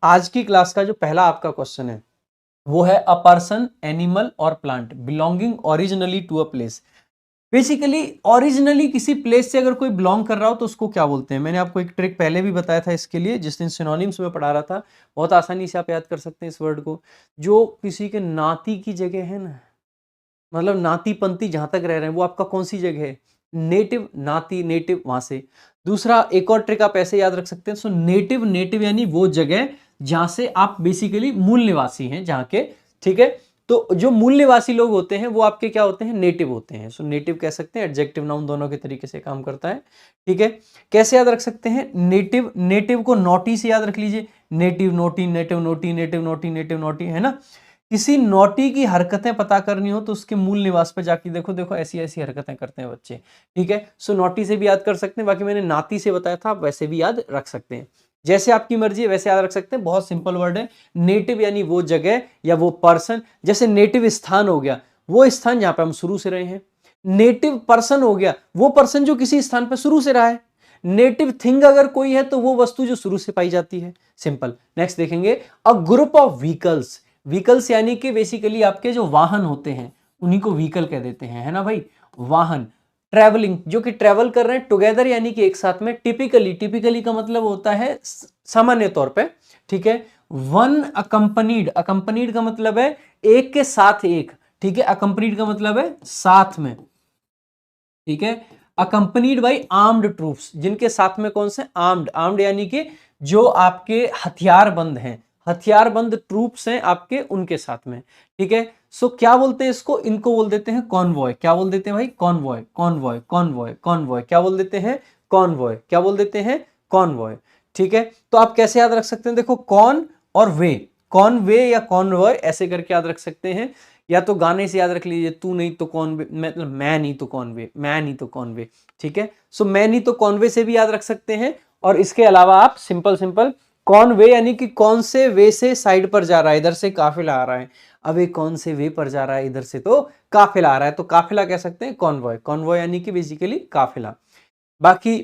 आज की क्लास का जो पहला आपका क्वेश्चन है वो है अ पर्सन, एनिमल और plant belonging originally to a place. Basically originally किसी प्लेस से अगर कोई बिलोंग कर रहा हो तो उसको क्या बोलते हैं। मैंने आपको एक ट्रिक पहले भी बताया था इसके लिए, जिस दिन सिनोनिम्स में पढ़ा रहा था। बहुत आसानी से आप याद कर सकते हैं इस वर्ड को। जो किसी के नाती की जगह है ना, मतलब नाती पंती जहां तक रह रहे हैं वो आपका कौन सी जगह है, नेटिव, नाती नेटिव वहां से। दूसरा एक और ट्रिक आप ऐसे याद रख सकते हैं, सो नेटिव, नेटिव यानी वो जगह जहां से आप बेसिकली मूल निवासी हैं जहां के, ठीक है। तो जो मूल निवासी लोग होते हैं वो आपके क्या होते हैं, नेटिव होते हैं। सो नेटिव कह सकते हैं, एडजेक्टिव नाउन दोनों के तरीके से काम करता है, ठीक है। कैसे याद रख सकते हैं, नेटिव, नेटिव को नोटी से याद रख लीजिए, native naughty, native naughty, native naughty, native naughty, है ना। किसी नोटी की हरकतें पता करनी हो तो उसके मूल निवास पे जाके देखो, देखो ऐसी ऐसी हरकतें करते हैं बच्चे, ठीक है। सो नोटी से भी याद कर सकते हैं, बाकी मैंने नाती से बताया था, आप वैसे भी याद रख सकते हैं, जैसे आपकी मर्जी है वैसे याद रख सकते हैं। बहुत सिंपल वर्ड है। नेटिव यानी वो जगह या वो पर्सन, जैसे नेटिव स्थान हो गया वो स्थान जहां पे हम शुरू से रहे हैं। नेटिव पर्सन हो गया वो पर्सन जो किसी स्थान पर शुरू से रहा है। नेटिव थिंग अगर कोई है तो वो वस्तु जो शुरू से पाई जाती है। सिंपल। नेक्स्ट देखेंगे, a group of vehicles. Vehicles यानी कि बेसिकली आपके जो वाहन होते हैं उन्हीं को व्हीकल कह देते हैं, है ना भाई। वाहन, ट्रेवलिंग, जो कि ट्रेवल कर रहे हैं, टुगेदर यानी कि एक साथ में। टिपिकली, टिपिकली का मतलब होता है सामान्य तौर पे, ठीक है। वन अकंपनीड, अकंपनीड का मतलब है एक के साथ एक, ठीक है। अकंपनीड का मतलब है साथ में, ठीक है। अकंपनीड बाई आर्म्ड ट्रूप्स, जिनके साथ में कौन से, आर्म्ड, आर्म्ड यानी कि जो आपके हथियारबंद हैं, हथियारबंद ट्रूप्स हैं आपके, उनके साथ में, ठीक है। सो क्या बोलते हैं इसको, इनको बोल देते हैं कॉन्वॉय। क्या बोल देते हैं भाई, कॉन्वॉय, कॉन्वॉय, कॉन्वॉय, कॉन्वॉय। क्या बोल देते हैं, कॉन्वॉय। क्या बोल देते हैं, कॉन्वॉय, ठीक है। तो आप कैसे याद रख सकते हैं, देखो कॉन और वे, कॉन वे या कॉन्वॉय ऐसे करके याद रख सकते हैं। या तो गाने से याद रख लीजिए, तू नहीं तो कौन वे, मतलब मैं नहीं तो कौन वे, मैं नहीं तो कौन वे, ठीक है। सो मैं नहीं तो कौन वे से भी याद रख सकते हैं। और इसके अलावा आप सिंपल सिंपल कौन वे यानी कि कौन से वे से साइड पर जा रहा है, इधर से काफिला आ रहा है। अब ये कौन से वे पर जा रहा है, इधर से तो काफिला आ रहा है, तो काफिला कह सकते हैं कॉन्वॉय। कॉन्वॉय यानी कि बेसिकली काफिला। बाकी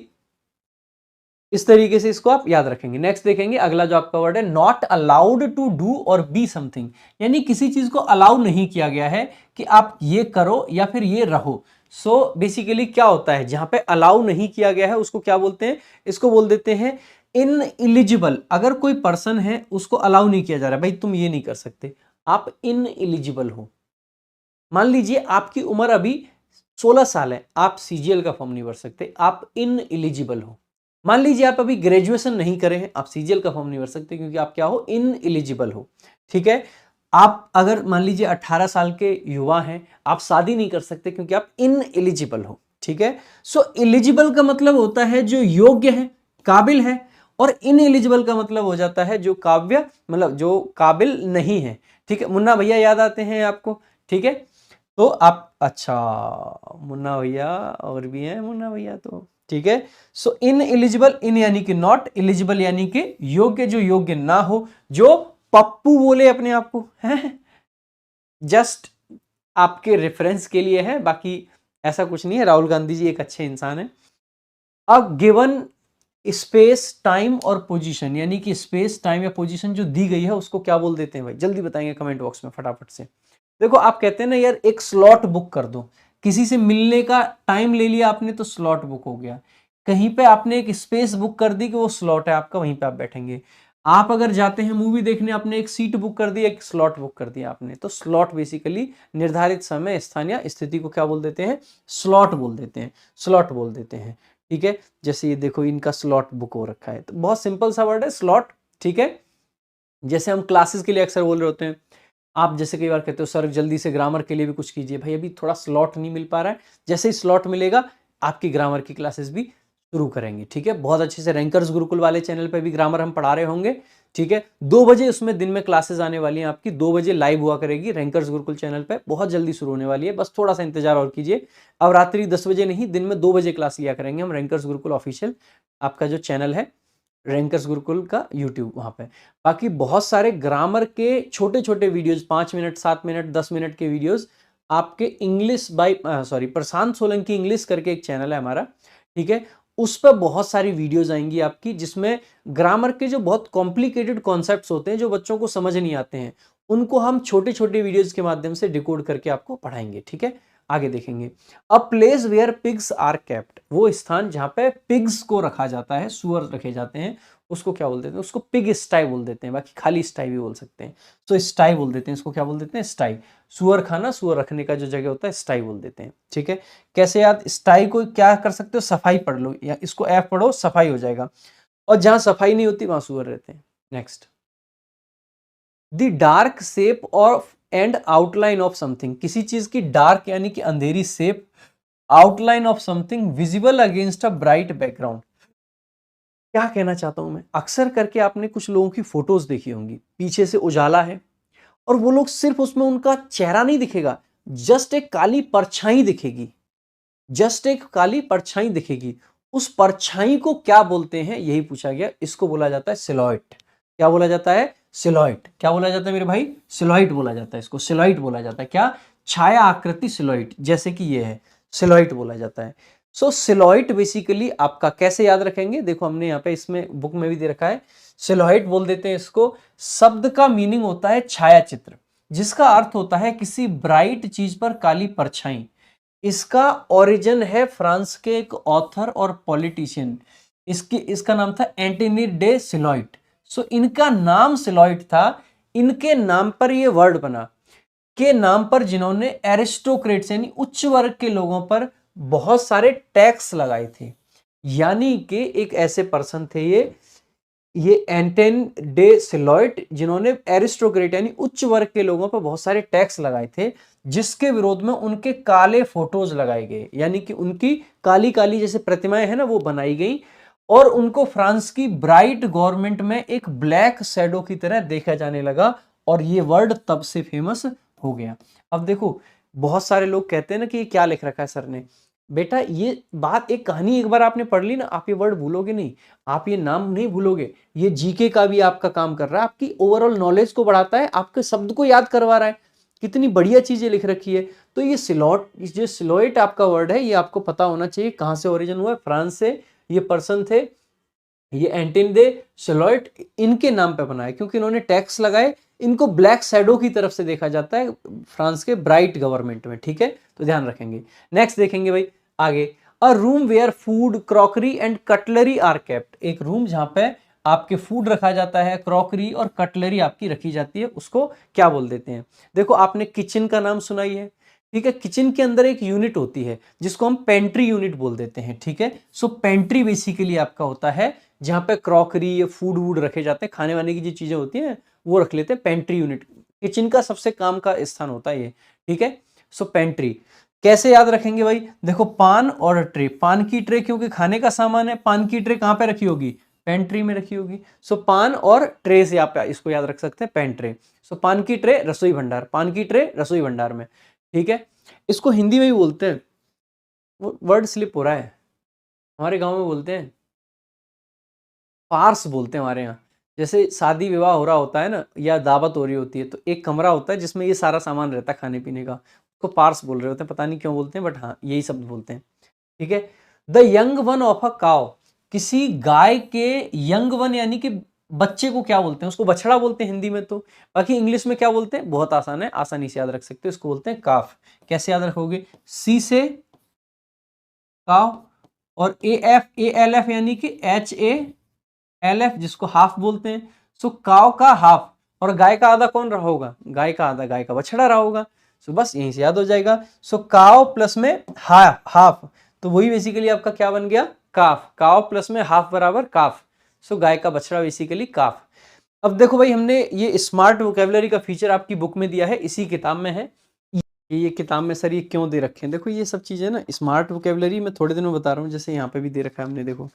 इस तरीके से इसको आप याद रखेंगे। नेक्स्ट देखेंगे अगला जो आपका वर्ड है, नॉट अलाउड टू डू और बी समथिंग, यानी किसी चीज को अलाउ नहीं किया गया है कि आप ये करो या फिर ये रहो। सो बेसिकली क्या होता है, जहां पे अलाउ नहीं किया गया है उसको क्या बोलते हैं, इसको बोल देते हैं इन एलिजिबल। अगर कोई पर्सन है उसको अलाउ नहीं किया जा रहा है, भाई तुम ये नहीं कर सकते, आप इन एलिजिबल हो। मान लीजिए आपकी उम्र अभी 16 साल है, आप सीजीएल का फॉर्म नहीं भर सकते, आप इन एलिजिबल हो। मान लीजिए आप अभी ग्रेजुएशन नहीं करे हैं, आप सीजीएल का फॉर्म नहीं भर सकते क्योंकि आप क्या हो, इन एलिजिबल हो, ठीक है। आप अगर मान लीजिए 18 साल के युवा हैं, आप शादी नहीं कर सकते क्योंकि आप इन एलिजिबल हो, ठीक है। सो एलिजिबल का मतलब होता है जो योग्य है, काबिल है, और इन एलिजिबल का मतलब हो जाता है जो काव्य, मतलब जो काबिल नहीं है, ठीक है। मुन्ना भैया याद आते हैं आपको, ठीक है। तो आप, अच्छा मुन्ना भैया और भी हैं मुन्ना भैया, तो ठीक है। सो इन एलिजिबल, इन यानी कि नॉट, एलिजिबल यानी कि योग्य, जो योग्य ना हो, जो पप्पू बोले अपने आप को, है जस्ट आपके रेफरेंस के लिए है, बाकी ऐसा कुछ नहीं है। राहुल गांधी जी एक अच्छे इंसान है। अब गिवन स्पेस, टाइम और पोजीशन, यानी कि स्पेस, टाइम या पोजीशन जो दी गई है उसको क्या बोल देते हैं भाई, जल्दी बताएंगे कमेंट बॉक्स में फटाफट से। देखो आप कहते हैं ना यार एक स्लॉट बुक कर दो, किसी से मिलने का टाइम ले लिया आपने तो स्लॉट बुक हो गया। कहीं पे आपने एक स्पेस बुक कर दी कि वो स्लॉट है आपका, वहीं पे आप बैठेंगे। आप अगर जाते हैं मूवी देखने, आपने एक सीट बुक कर दी, एक स्लॉट बुक कर दिया आपने, तो स्लॉट बेसिकली निर्धारित समय, स्थान या स्थिति को क्या बोल देते हैं, स्लॉट बोल देते हैं, स्लॉट बोल देते हैं, ठीक है। जैसे ये देखो इनका स्लॉट बुक हो रखा है, तो बहुत सिंपल सा वर्ड है स्लॉट, ठीक है। जैसे हम क्लासेस के लिए अक्सर बोल रहे होते हैं, आप जैसे कई बार कहते हो सर जल्दी से ग्रामर के लिए भी कुछ कीजिए, भाई अभी थोड़ा स्लॉट नहीं मिल पा रहा है, जैसे ही स्लॉट मिलेगा आपकी ग्रामर की क्लासेस भी शुरू करेंगे, ठीक है। बहुत अच्छे से रैंकर्स गुरुकुल वाले चैनल पे भी ग्रामर हम पढ़ा रहे होंगे, ठीक है। 2 बजे उसमें दिन में क्लासेस आने वाली हैं आपकी, 2 बजे लाइव हुआ करेगी रैंकर्स गुरुकुल चैनल पे, बहुत जल्दी शुरू होने वाली है, बस थोड़ा सा इंतजार और कीजिए। अब रात्रि 10 बजे नहीं, दिन में 2 बजे क्लास लिया करेंगे हम, रैंकर्स गुरुकुल ऑफिशियल आपका जो चैनल है रैंकर्स गुरुकुल का यूट्यूब, वहां पे बाकी बहुत सारे ग्रामर के छोटे छोटे वीडियोस, 5 मिनट, 7 मिनट, 10 मिनट के वीडियोस आपके English by, sorry Prashant Solanki English करके एक चैनल है हमारा, ठीक है। उस पर बहुत सारी वीडियोस आएंगी आपकी, जिसमें ग्रामर के जो बहुत कॉम्प्लिकेटेड कॉन्सेप्ट्स होते हैं जो बच्चों को समझ नहीं आते हैं, उनको हम छोटे छोटे वीडियोस के माध्यम से डिकोड करके आपको पढ़ाएंगे। ठीक है, आगे देखेंगे। A place where pigs are kept, वो स्थान जहां पे पिग्स को रखा जाता है, सुअर रखे जाते हैं, उसको क्या बोल देते हैं? उसको पिग स्टाई बोल देते हैं, बाकी खाली स्टाई भी बोल सकते हैं। तो स्टाई बोल देते हैं इसको, क्या बोल देते हैं? स्टाई। सुअर खाना, सुअर रखने का जो जगह होता है, स्टाई बोल देते हैं। ठीक है, कैसे याद? स्टाई को क्या कर सकते हो? सफाई पढ़ लो, या इसको एफ पढ़ो, सफाई हो जाएगा। और जहां सफाई नहीं होती वहां सुअर रहते हैं। Next, the dark shape of and outline of something, किसी चीज की डार्क यानी कि अंधेरी शेप, outline of something visible against a bright background. क्या कहना चाहता हूं मैं? अक्सर करके आपने कुछ लोगों की फोटोज देखी होंगी, पीछे से उजाला है और वो लोग सिर्फ उसमें उनका चेहरा नहीं दिखेगा, जस्ट एक काली परछाई दिखेगी, जस्ट एक काली परछाई दिखेगी। उस परछाई को क्या बोलते हैं, यही पूछा गया। इसको बोला जाता है सिलॉइट। क्या बोला जाता है? सिलॉइट। क्या बोला जाता है मेरे भाई? सिलॉइट बोला जाता है इसको, सिलॉइट बोला जाता है। क्या? छाया आकृति सिलॉइट, जैसे कि ये है, सिलॉइट बोला जाता है। सो सिलॉइट बेसिकली आपका कैसे याद रखेंगे? देखो हमने यहाँ पे इसमें बुक में भी दे रखा है, सिलॉइट बोल देते हैं इसको। शब्द का मीनिंग होता है छाया चित्र, जिसका अर्थ होता है किसी ब्राइट चीज पर काली परछाई। इसका ओरिजिन है फ्रांस के एक ऑथर और पॉलिटिशियन, इसका नाम था एंटनी डे सिलॉइट। सो इनका नाम सिलॉइट था, इनके नाम पर ये वर्ड बना, के नाम पर जिन्होंने एरिस्टोक्रेट्स यानी उच्च वर्ग के लोगों पर बहुत सारे टैक्स लगाए थे। यानी कि एक ऐसे पर्सन थे ये एंटन डे सिलॉइट, जिन्होंने एरिस्टोक्रेट यानी उच्च वर्ग के लोगों पर बहुत सारे टैक्स लगाए थे, जिसके विरोध में उनके काले फोटोज लगाए गए, यानी कि उनकी काली काली जैसे प्रतिमाएं हैं ना, वो बनाई गई, और उनको फ्रांस की ब्राइट गवर्नमेंट में एक ब्लैक शैडो की तरह देखा जाने लगा, और ये वर्ड तब से फेमस हो गया। अब देखो, बहुत सारे लोग कहते हैं ना कि ये क्या लिख रखा है सर ने। बेटा ये बात, एक कहानी एक बार आपने पढ़ ली ना, आप ये वर्ड भूलोगे नहीं, आप ये नाम नहीं भूलोगे। ये जीके का भी आपका काम कर रहा है, आपकी ओवरऑल नॉलेज को बढ़ाता है, आपके शब्द को याद करवा रहा है। कितनी बढ़िया चीजें लिख रखी है। तो ये सिलॉइट आपका वर्ड है, ये आपको पता होना चाहिए कहां से ओरिजिन हुआ है। फ्रांस से ये पर्सन थे, ये एंटिन दे सिलॉइट, इनके नाम पे बना है क्योंकि इन्होंने टैक्स लगाए। इनको ब्लैक शैडो की तरफ से देखा जाता है फ्रांस के ब्राइट गवर्नमेंट में। ठीक है, तो ध्यान रखेंगे। नेक्स्ट देखेंगे भाई आगे। A room where food, crockery and cutlery are kept, एक रूम जहां पे आपके फूड रखा जाता है, क्रॉकरी और कटलरी आपकी रखी जाती है, उसको क्या बोल देते हैं? देखो आपने किचन का नाम सुना ही है। ठीक है, किचन के अंदर एक यूनिट होती है जिसको हम पेंट्री यूनिट बोल देते हैं। ठीक है, सो पेंट्री बेसिकली आपका होता है जहां पे क्रॉकरी या फूड वूड रखे जाते हैं, खाने वाने की जो चीजें होती हैं वो रख लेते हैं। पेंट्री यूनिट किचन का सबसे काम का स्थान होता है ये। ठीक है, सो पेंट्री कैसे याद रखेंगे भाई? देखो पान और ट्रे, पान की ट्रे क्योंकि खाने का सामान है, पान की ट्रे कहां पे रखी होगी? पेंट्री में रखी होगी। सो पान और ट्रे से आप इसको याद रख सकते हैं, पेंट्रे। सो पान की ट्रे रसोई भंडार, पान की ट्रे रसोई भंडार में। ठीक है, इसको हिंदी में भी बोलते हैं, वो वर्ड स्लिप हो रहा है, हमारे गांव में बोलते हैं पार्स बोलते हैं हमारे यहाँ। जैसे शादी विवाह हो रहा होता है ना, या दावत हो रही होती है, तो एक कमरा होता है जिसमें ये सारा सामान रहता है खाने पीने का, उसको पार्स बोल रहे होते हैं, पता नहीं क्यों बोलते हैं, बट हाँ यही शब्द बोलते हैं। ठीक है, the young one of a cow, किसी गाय के यंग वन यानी कि बच्चे को क्या बोलते हैं? उसको बछड़ा बोलते हैं हिंदी में। तो बाकी इंग्लिश में क्या बोलते हैं? बहुत आसान है, आसानी से याद रख सकते हो, इसको बोलते हैं काफ। कैसे याद रखोगे? सी से काव, और A F, A L F यानी कि एच ए एल एफ, जिसको हाफ बोलते हैं। सो काव का हाफ, और गाय का आधा कौन रहा होगा? गाय का आधा गाय का बछड़ा रहा होगा। सो बस यहीं से याद हो जाएगा। सो काव प्लस में हाफ, हाफ, तो वही बेसिकली आपका क्या बन गया? काफ। काव प्लस में हाफ बराबर काफ। सो गाय का बछड़ा बेसिकली काफ। अब देखो भाई, हमने ये स्मार्ट वोकेबलरी का फीचर आपकी बुक में दिया है, इसी किताब में है। ये किताब में सर ये क्यों दे रखे हैं? देखो ये सब चीजें ना स्मार्ट वोकेबलरी में थोड़े दिन में बता रहा हूँ, जैसे यहाँ पे भी दे रखा है हमने, देखो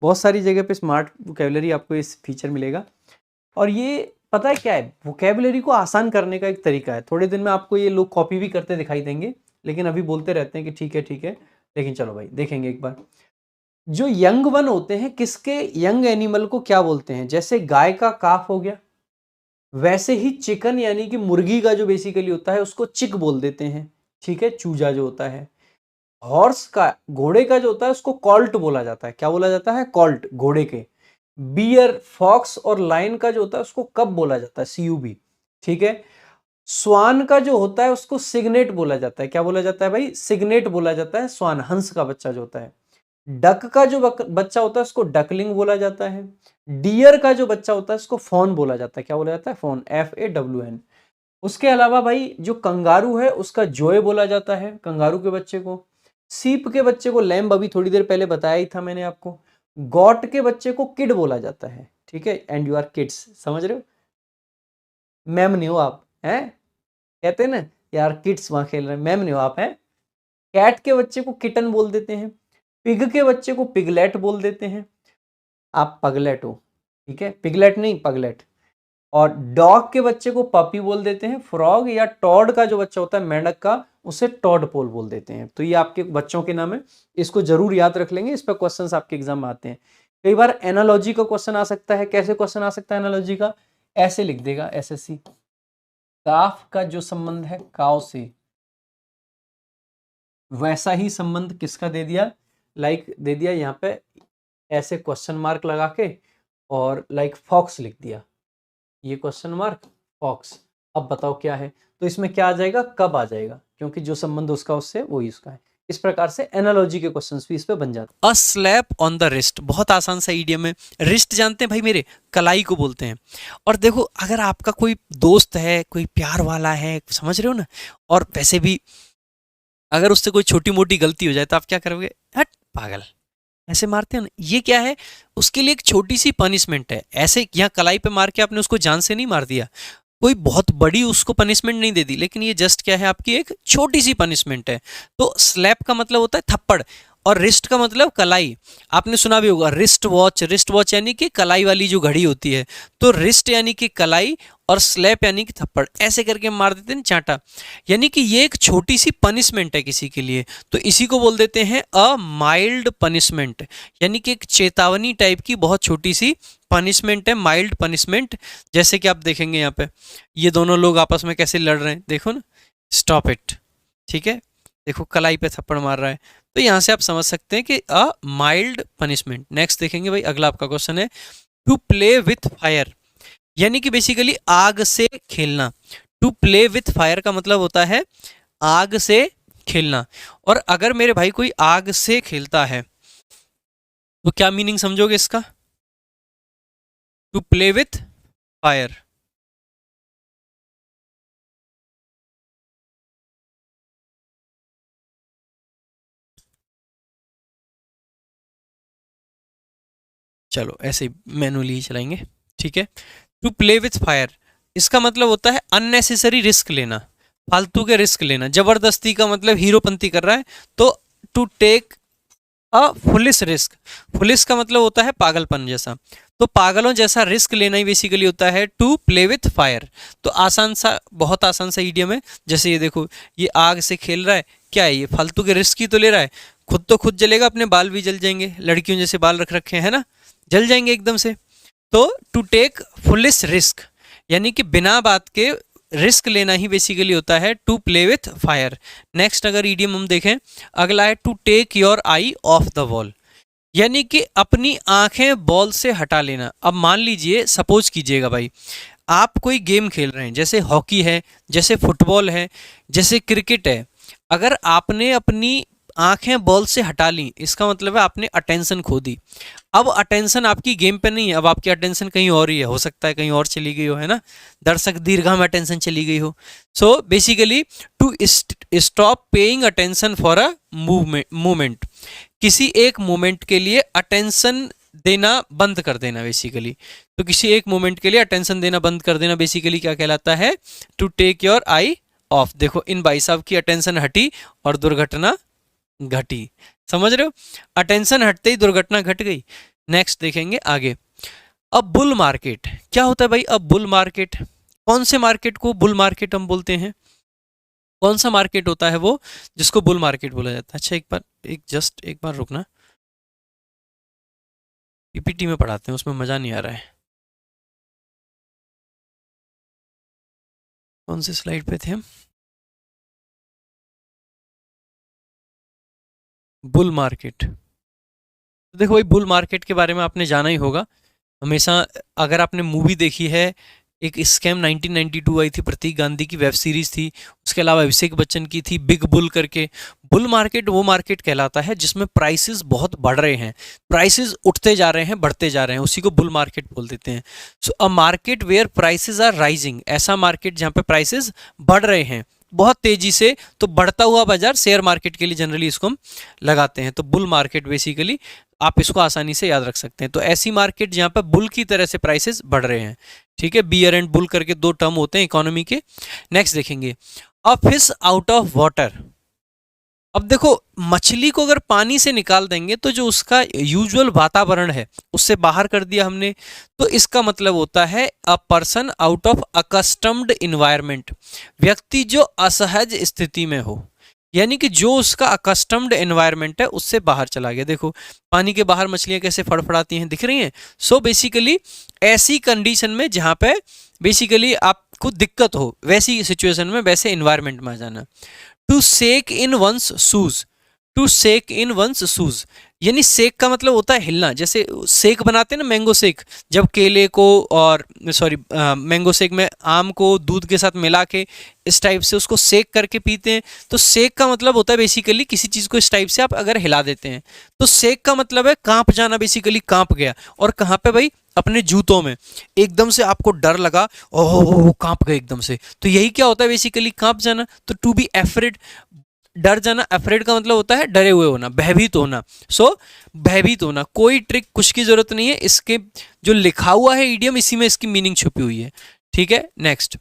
बहुत सारी जगह पे स्मार्ट वोकेबलरी आपको इस फीचर मिलेगा। और ये पता है क्या है? वोकेबलरी को आसान करने का एक तरीका है। थोड़े दिन में आपको ये लोग कॉपी भी करते दिखाई देंगे, लेकिन अभी बोलते रहते हैं कि ठीक है ठीक है। लेकिन चलो भाई देखेंगे एक बार। जो यंग वन होते हैं, किसके यंग एनिमल को क्या बोलते हैं? जैसे गाय का काफ हो गया, वैसे ही चिकन यानी कि मुर्गी का जो बेसिकली होता है उसको चिक बोल देते हैं। ठीक है, चूजा जो होता है। हॉर्स का, घोड़े का जो होता है उसको कॉल्ट बोला जाता है। क्या बोला जाता है? कॉल्ट, घोड़े के। बियर, फॉक्स और लायन का जो होता है उसको कब बोला जाता है? CUB। ठीक है। स्वान का जो होता है उसको सिग्नेट बोला जाता है। क्या बोला जाता है भाई? सिग्नेट बोला जाता है। स्वान, हंस का बच्चा जो होता है। डक का जो बच्चा होता है उसको डकलिंग बोला जाता है। डियर का जो बच्चा होता है उसको फॉन बोला जाता है। क्या बोला जाता है? Fawn, FAWN। उसके अलावा भाई जो कंगारू है उसका जोए बोला जाता है, कंगारू के बच्चे को। सीप के बच्चे को लैम्ब, अभी थोड़ी देर पहले बताया ही था मैंने आपको। गॉट के बच्चे को किड बोला जाता है। ठीक है, एंड यू आर किड्स, समझ रहे हो? मैम नहीं हो आप, हैं? कहते हैं ना यार किड्स वहां खेल रहे हैं, मैम नहीं हो आप, हैं? कैट के बच्चे को किटन बोल देते हैं। पिग के बच्चे को पिगलेट बोल देते हैं। आप पगलेट हो, ठीक है, पिगलेट नहीं, पगलेट। और डॉग के बच्चे को पपी बोल देते हैं। फ्रॉग या टॉड का जो बच्चा होता है, मेंढक का, उसे टॉडपोल बोल देते हैं। तो ये आपके बच्चों के नाम है, इसको जरूर याद रख लेंगे, इस पर क्वेश्चंस आपके एग्जाम में आते हैं। कई बार एनालॉजी का क्वेश्चन आ सकता है। कैसे क्वेश्चन आ सकता है एनालॉजी का? ऐसे लिख देगा SSC, काफ का जो संबंध है काव से, वैसा ही संबंध किसका दे दिया? लाइक दे दिया यहाँ पे ऐसे क्वेश्चन मार्क लगा के, और लाइक फॉक्स लिख दिया, ये क्वेश्चन मार्क फॉक्स। अब बताओ क्या है? तो इसमें क्या आ जाएगा? कब आ जाएगा, क्योंकि जो संबंध उसका उससे वही उसका है। इस प्रकार से एनालॉजी के क्वेश्चंस भी इस पे बन जाते हैं। A slap on the wrist, बहुत आसान सा इडियम है। रिस्ट जानते हैं भाई मेरे, कलाई को बोलते हैं। और देखो अगर आपका कोई दोस्त है, कोई प्यार वाला है, समझ रहे हो ना, और वैसे भी अगर उससे कोई छोटी मोटी गलती हो जाए तो आप क्या करोगे? हट पागल, ऐसे मारते हैं ना, ये क्या है? उसके लिए एक छोटी सी पनिशमेंट है। ऐसे यहाँ कलाई पे मार के आपने उसको जान से नहीं मार दिया, कोई बहुत बड़ी उसको पनिशमेंट नहीं दे दी, लेकिन ये जस्ट क्या है? आपकी एक छोटी सी पनिशमेंट है। तो स्लैप का मतलब होता है थप्पड़, और रिस्ट का मतलब कलाई। आपने सुना भी होगा रिस्ट वॉच, रिस्ट वॉच यानी कि कलाई वाली जो घड़ी होती है। तो रिस्ट यानी कि कलाई, और स्लैप यानी कि थप्पड़, ऐसे करके मार देते हैं चांटा। यानी कि ये एक छोटी सी पनिशमेंट है किसी के लिए, तो इसी को बोल देते हैं अ माइल्ड पनिशमेंट। यानी कि एक चेतावनी टाइप की बहुत छोटी सी पनिशमेंट है, माइल्ड पनिशमेंट। जैसे कि आप देखेंगे यहाँ पे ये दोनों लोग आपस में कैसे लड़ रहे हैं, देखो ना, स्टॉप इट। ठीक है, देखो कलाई पे थप्पड़ मार रहा है। तो यहाँ से आप समझ सकते हैं कि अ माइल्ड पनिशमेंट। नेक्स्ट देखेंगे भाई, अगला आपका क्वेश्चन है टू प्ले विथ फायर, यानी कि बेसिकली आग से खेलना। टू प्ले विथ फायर का मतलब होता है आग से खेलना। और अगर मेरे भाई कोई आग से खेलता है तो क्या मीनिंग समझोगे इसका? टू प्ले विथ फायर, चलो ऐसे मैनुअली ही चलाएंगे, ठीक है। टू प्ले विथ फायर, इसका मतलब होता है अननेसेसरी रिस्क लेना, फालतू के रिस्क लेना। जबरदस्ती का मतलब हीरोपंती कर रहा है, तो to take a foolish risk. Foolish का मतलब होता है पागलपन जैसा, तो पागलों जैसा रिस्क लेना ही बेसिकली होता है टू प्ले विथ फायर। तो आसान सा, बहुत आसान सा इडियम है। जैसे ये देखो, ये आग से खेल रहा है, क्या है ये? फालतू के रिस्क ही तो ले रहा है। खुद तो खुद जलेगा, अपने बाल भी जल जाएंगे, लड़कियों जैसे बाल रख रखे हैं ना, जल जाएंगे एकदम से। तो टू टेक फुलिस रिस्क यानी कि बिना बात के रिस्क लेना ही बेसिकली होता है to play with fire. Next अगर ईडियम हम देखें, अगला है to take your eye off the wall, यानी कि अपनी आंखें बॉल से हटा लेना। अब मान लीजिए, सपोज कीजिएगा भाई, आप कोई गेम खेल रहे हैं, जैसे हॉकी है, जैसे फुटबॉल है, जैसे क्रिकेट है। अगर आपने अपनी आंखें बॉल से हटा ली, इसका मतलब है आपने अटेंशन खो दी। अब अटेंशन आपकी गेम पे नहीं है, अब आपकी अटेंशन कहीं और ही है, हो सकता है कहीं और चली गई हो, है ना, दर्शक दीर्घा में अटेंशन चली गई हो। So basically to stop paying attention for a movement, किसी एक मोमेंट के लिए अटेंशन देना बंद कर देना बेसिकली। तो किसी एक मोमेंट के लिए अटेंशन देना बंद कर देना बेसिकली क्या कहलाता है? To take your eye off. देखो इन भाई साहब की अटेंशन हटी और दुर्घटना घटी, समझ रहे हो? अटेंशन हटते ही दुर्घटना घट गई। नेक्स्ट देखेंगे आगे। अब बुल मार्केट क्या होता है भाई? अब बुल मार्केट, कौन से मार्केट को बुल मार्केट हम बोलते हैं? कौन सा मार्केट होता है वो जिसको बुल मार्केट बोला जाता है? अच्छा एक बार, एक बार रुकना, पीपीटी में पढ़ाते हैं, उसमें मजा नहीं आ रहा है। कौन से स्लाइड पे थे हम? Bull market. तो देखो भाई, बुल मार्केट के बारे में आपने जाना ही होगा हमेशा। अगर आपने मूवी देखी है, एक स्कैम 1992 आई थी, प्रतीक गांधी की वेब सीरीज थी, उसके अलावा अभिषेक बच्चन की थी बिग बुल करके। बुल मार्केट वो मार्केट कहलाता है जिसमें प्राइसेस बहुत बढ़ रहे हैं, प्राइसेस उठते जा रहे हैं, बढ़ते जा रहे हैं, उसी को बुल मार्केट बोल देते हैं। So a market where prices are rising, ऐसा मार्केट जहाँ पे प्राइसेस बढ़ रहे हैं बहुत तेजी से, तो बढ़ता हुआ बाजार शेयर मार्केट के लिए जनरली इसको हम लगाते हैं। तो बुल मार्केट बेसिकली आप इसको आसानी से याद रख सकते हैं। तो ऐसी मार्केट जहाँ पर बुल की तरह से प्राइसेस बढ़ रहे हैं, ठीक है। बियर एंड बुल करके दो टर्म होते हैं इकोनॉमी के। नेक्स्ट देखेंगे, a fish out of water. अब देखो, मछली को अगर पानी से निकाल देंगे तो जो उसका यूजुअल वातावरण है उससे बाहर कर दिया हमने, तो इसका मतलब होता है a person out of accustomed environment, व्यक्ति जो असहज स्थिति में हो, यानी कि जो उसका अकस्टम्ड एनवायरनमेंट है उससे बाहर चला गया। देखो पानी के बाहर मछलियां कैसे फड़फड़ाती हैं, दिख रही हैं। सो बेसिकली ऐसी कंडीशन में जहां पे बेसिकली आपको दिक्कत हो, वैसी सिचुएशन में, वैसे एनवायरनमेंट में आ जाना। To sake in one's shoes, to sake in one's shoes, यानी सेक का मतलब होता है हिलना। जैसे सेक बनाते हैं ना, मैंगो सेक, जब केले को और सॉरी मैंगो सेक में आम को दूध के साथ मिला के इस टाइप से उसको सेक करके पीते हैं। तो सेक का मतलब होता है बेसिकली किसी चीज़ को इस टाइप से आप अगर हिला देते हैं। तो सेक का मतलब है कांप जाना, बेसिकली कांप गया। और कहाँ पे भाई, अपने जूतों में एकदम से आपको डर लगा, ओह कांप गए एकदम से, तो यही क्या होता है बेसिकली, कांप जाना। तो टू बी एफ्रेड, डर जाना, अफ्रेड का मतलब होता है डरे हुए होना, भयभीत होना। सो भयभीत होना, कोई ट्रिक कुछ की जरूरत नहीं है, इसके जो लिखा हुआ है इडियम इसी में इसकी मीनिंग छुपी हुई है, ठीक है। Next,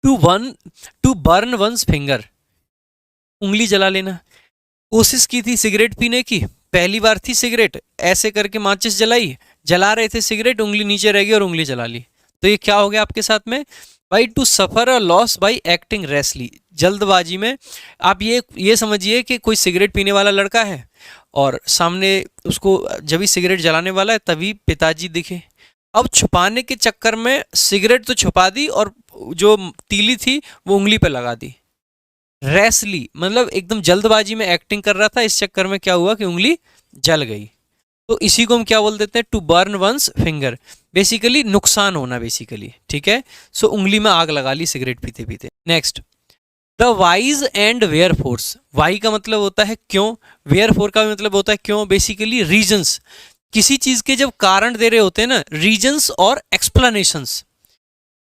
to burn one's finger, उंगली जला लेना। कोशिश की थी सिगरेट पीने की, पहली बार थी सिगरेट, ऐसे करके माचिस जलाई, जला रहे थे सिगरेट, उंगली नीचे रह गई और उंगली जला ली। तो ये क्या हो गया आपके साथ में भाई, to suffer a loss by acting rashly, जल्दबाजी में। आप ये समझिए कि कोई सिगरेट पीने वाला लड़का है और सामने उसको जब ही सिगरेट जलाने वाला है तभी पिताजी दिखे। अब छुपाने के चक्कर में सिगरेट तो छुपा दी और जो तीली थी वो उंगली पे लगा दी। रैशली मतलब एकदम जल्दबाजी में एक्टिंग कर रहा था, इस चक्कर में क्या हुआ कि उंगली जल गई। तो इसी को हम क्या बोल देते हैं, to burn one's finger, basically नुकसान होना बेसिकली, ठीक है। सो उंगली में आग लगा ली सिगरेट पीते पीते। Next, the whys and wherefores, why का मतलब होता है क्यों, वेयर फोर का भी मतलब होता है क्यों, बेसिकली रीजंस। किसी चीज के जब कारण दे रहे होते हैं ना, रीजंस और एक्सप्लेनेशंस,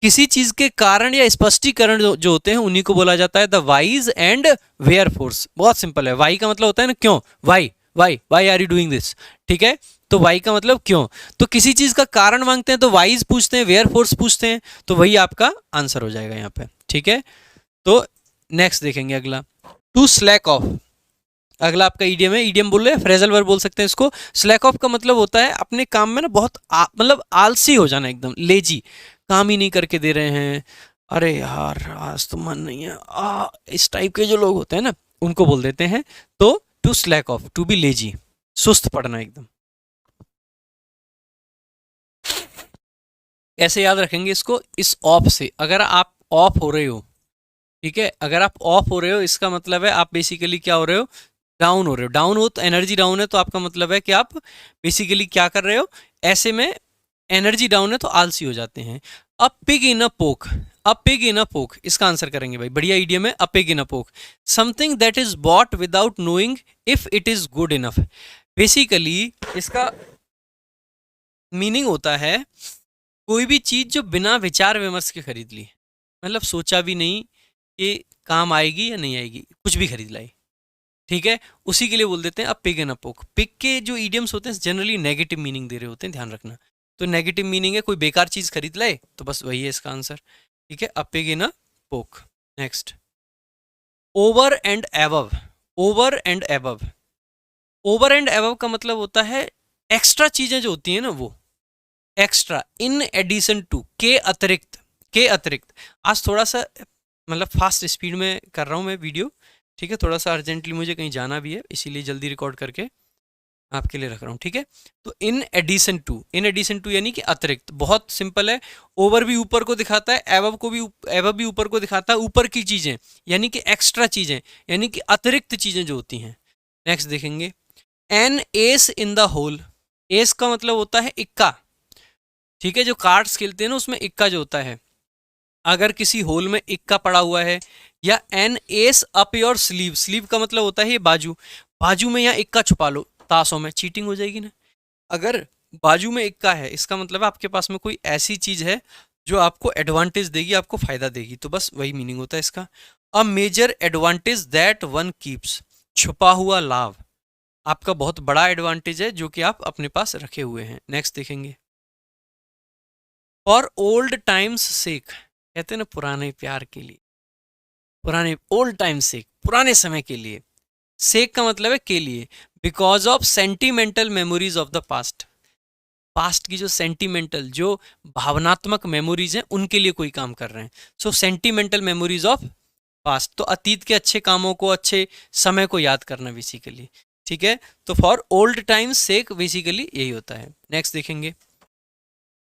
किसी चीज के कारण या स्पष्टीकरण जो होते हैं उन्हीं को बोला जाता है the whys and wherefores. बहुत सिंपल है, वाई का मतलब होता है ना क्यों, why why why are you doing this, ठीक है। तो वाई का मतलब क्यों, तो किसी चीज का कारण मांगते हैं तो वाइज पूछते हैं, वेयर फोर्स पूछते हैं, तो वही आपका आंसर हो जाएगा यहाँ पे, ठीक है। तो नेक्स्ट देखेंगे अगला, टू स्लैक ऑफ। अगला आपका ईडियम है, ईडियम बोल रहे हैं, फ्रेजल वर्ब बोल सकते हैं इसको। स्लैक ऑफ का मतलब होता है अपने काम में ना बहुत मतलब आलसी हो जाना, एकदम लेजी, काम ही नहीं करके दे रहे हैं, अरे यार आज तो मन नहीं है, इस टाइप के जो लोग होते हैं ना उनको बोल देते हैं। तो to slack off, to be lazy, सुस्त पड़ना एकदम। ऐसे याद रखेंगे इसको, इस ऑफ से, अगर आप ऑफ हो रहे हो, ठीक है, अगर आप ऑफ हो रहे हो इसका मतलब है आप बेसिकली क्या हो रहे हो, डाउन हो रहे हो। डाउन हो तो एनर्जी डाउन है, तो आपका मतलब है कि आप बेसिकली क्या कर रहे हो, ऐसे में एनर्जी डाउन है तो आलसी हो जाते हैं। अ पिग इन अ पोक, अ पिग इन अ पोक, इसका आंसर करेंगे भाई, बढ़िया ईडियम है, अ पिग इन अ पोक। Something that is bought without knowing if it is good enough, basically इसका मीनिंग होता है कोई भी चीज जो बिना विचार विमर्श के खरीद ली, मतलब सोचा भी नहीं कि काम आएगी या नहीं आएगी, कुछ भी खरीद लाई, ठीक है, उसी के लिए बोल देते हैं अ पिग एंड अ पोक। पिग के जो इडियम्स होते हैं जनरली नेगेटिव मीनिंग दे रहे होते हैं, ध्यान रखना। तो नेगेटिव मीनिंग है कोई बेकार चीज खरीद लाए, तो बस वही है इसका आंसर, ठीक है, अ पिग इन अ पोक। Next, over and above, over and above. Over and above का मतलब होता है एक्स्ट्रा चीजें जो होती हैं ना, वो एक्स्ट्रा, इन एडिशन टू, के अतिरिक्त, के अतिरिक्त। आज थोड़ा सा मतलब फास्ट स्पीड में कर रहा हूँ मैं वीडियो, ठीक है, थोड़ा सा अर्जेंटली मुझे कहीं जाना भी है, इसीलिए जल्दी रिकॉर्ड करके आपके लिए रख रहा हूँ, ठीक है। तो in addition to, in addition to यानी कि अतिरिक्त, बहुत सिंपल है। ओवर भी ऊपर को दिखाता है, एबव को भी, एबव भी ऊपर को दिखाता है, ऊपर की चीज़ें यानी कि एक्स्ट्रा चीज़ें, यानी कि अतिरिक्त चीज़ें जो होती हैं, नेक्स्ट देखेंगे, an ace in the hole. Ace का मतलब होता है इक्का, ठीक है, जो कार्ड्स खेलते हैं ना उसमें इक्का जो होता है, अगर किसी होल में इक्का पड़ा हुआ है, या an ace up your sleeve. Sleeve का मतलब होता है ये बाजू, बाजू में या इक्का छुपा लो, ताशों में चीटिंग हो जाएगी ना। अगर बाजू में इक्का है इसका मतलब है आपके पास में कोई ऐसी चीज है जो आपको एडवांटेज देगी, आपको फायदा देगी, तो बस वही मीनिंग होता है इसका। A major advantage that one keeps, छुपा हुआ लाभ, आपका बहुत बड़ा एडवांटेज है जो कि आप अपने पास रखे हुए हैं। नेक्स्ट देखेंगे, फॉर ओल्ड टाइम्स सेक, कहते हैं ना पुराने प्यार के लिए, पुराने ओल्ड टाइम सेक, पुराने समय के लिए। सेक का मतलब है के लिए, because of sentimental memories of the past, past की जो सेंटिमेंटल, जो भावनात्मक मेमोरीज हैं उनके लिए कोई काम कर रहे हैं। सो सेंटिमेंटल मेमोरीज ऑफ पास्ट, तो अतीत के अच्छे कामों को, अच्छे समय को याद करना बेसिकली, ठीक है। तो for old times sake basically यही होता है। नेक्स्ट देखेंगे,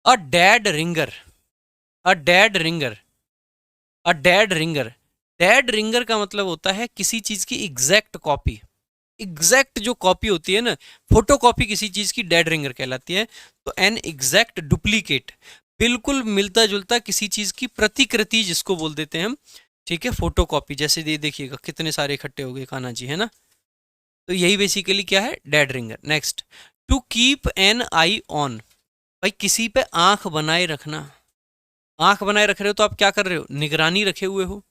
a dead ringer, a dead ringer, a dead ringer. Dead ringer का मतलब होता है किसी चीज की एग्जैक्ट कॉपी, एग्जैक्ट जो कॉपी होती है ना, फोटो कॉपी किसी चीज की डेड रिंगर कहलाती है। तो एन एग्जैक्ट डुप्लीकेट, बिल्कुल मिलता जुलता किसी चीज की प्रतिकृति जिसको बोल देते हैं हम, ठीक है, फोटो कॉपी। जैसे ये देखिएगा कितने सारे इकट्ठे हो गए कान्हा जी, है ना, तो यही बेसिकली क्या है, dead ringer. Next, to keep an eye on, भाई किसी पे आंख बनाए रखना, आंख बनाए रख रहे हो तो आप क्या कर रहे हो, निगरानी रखे हुए हो,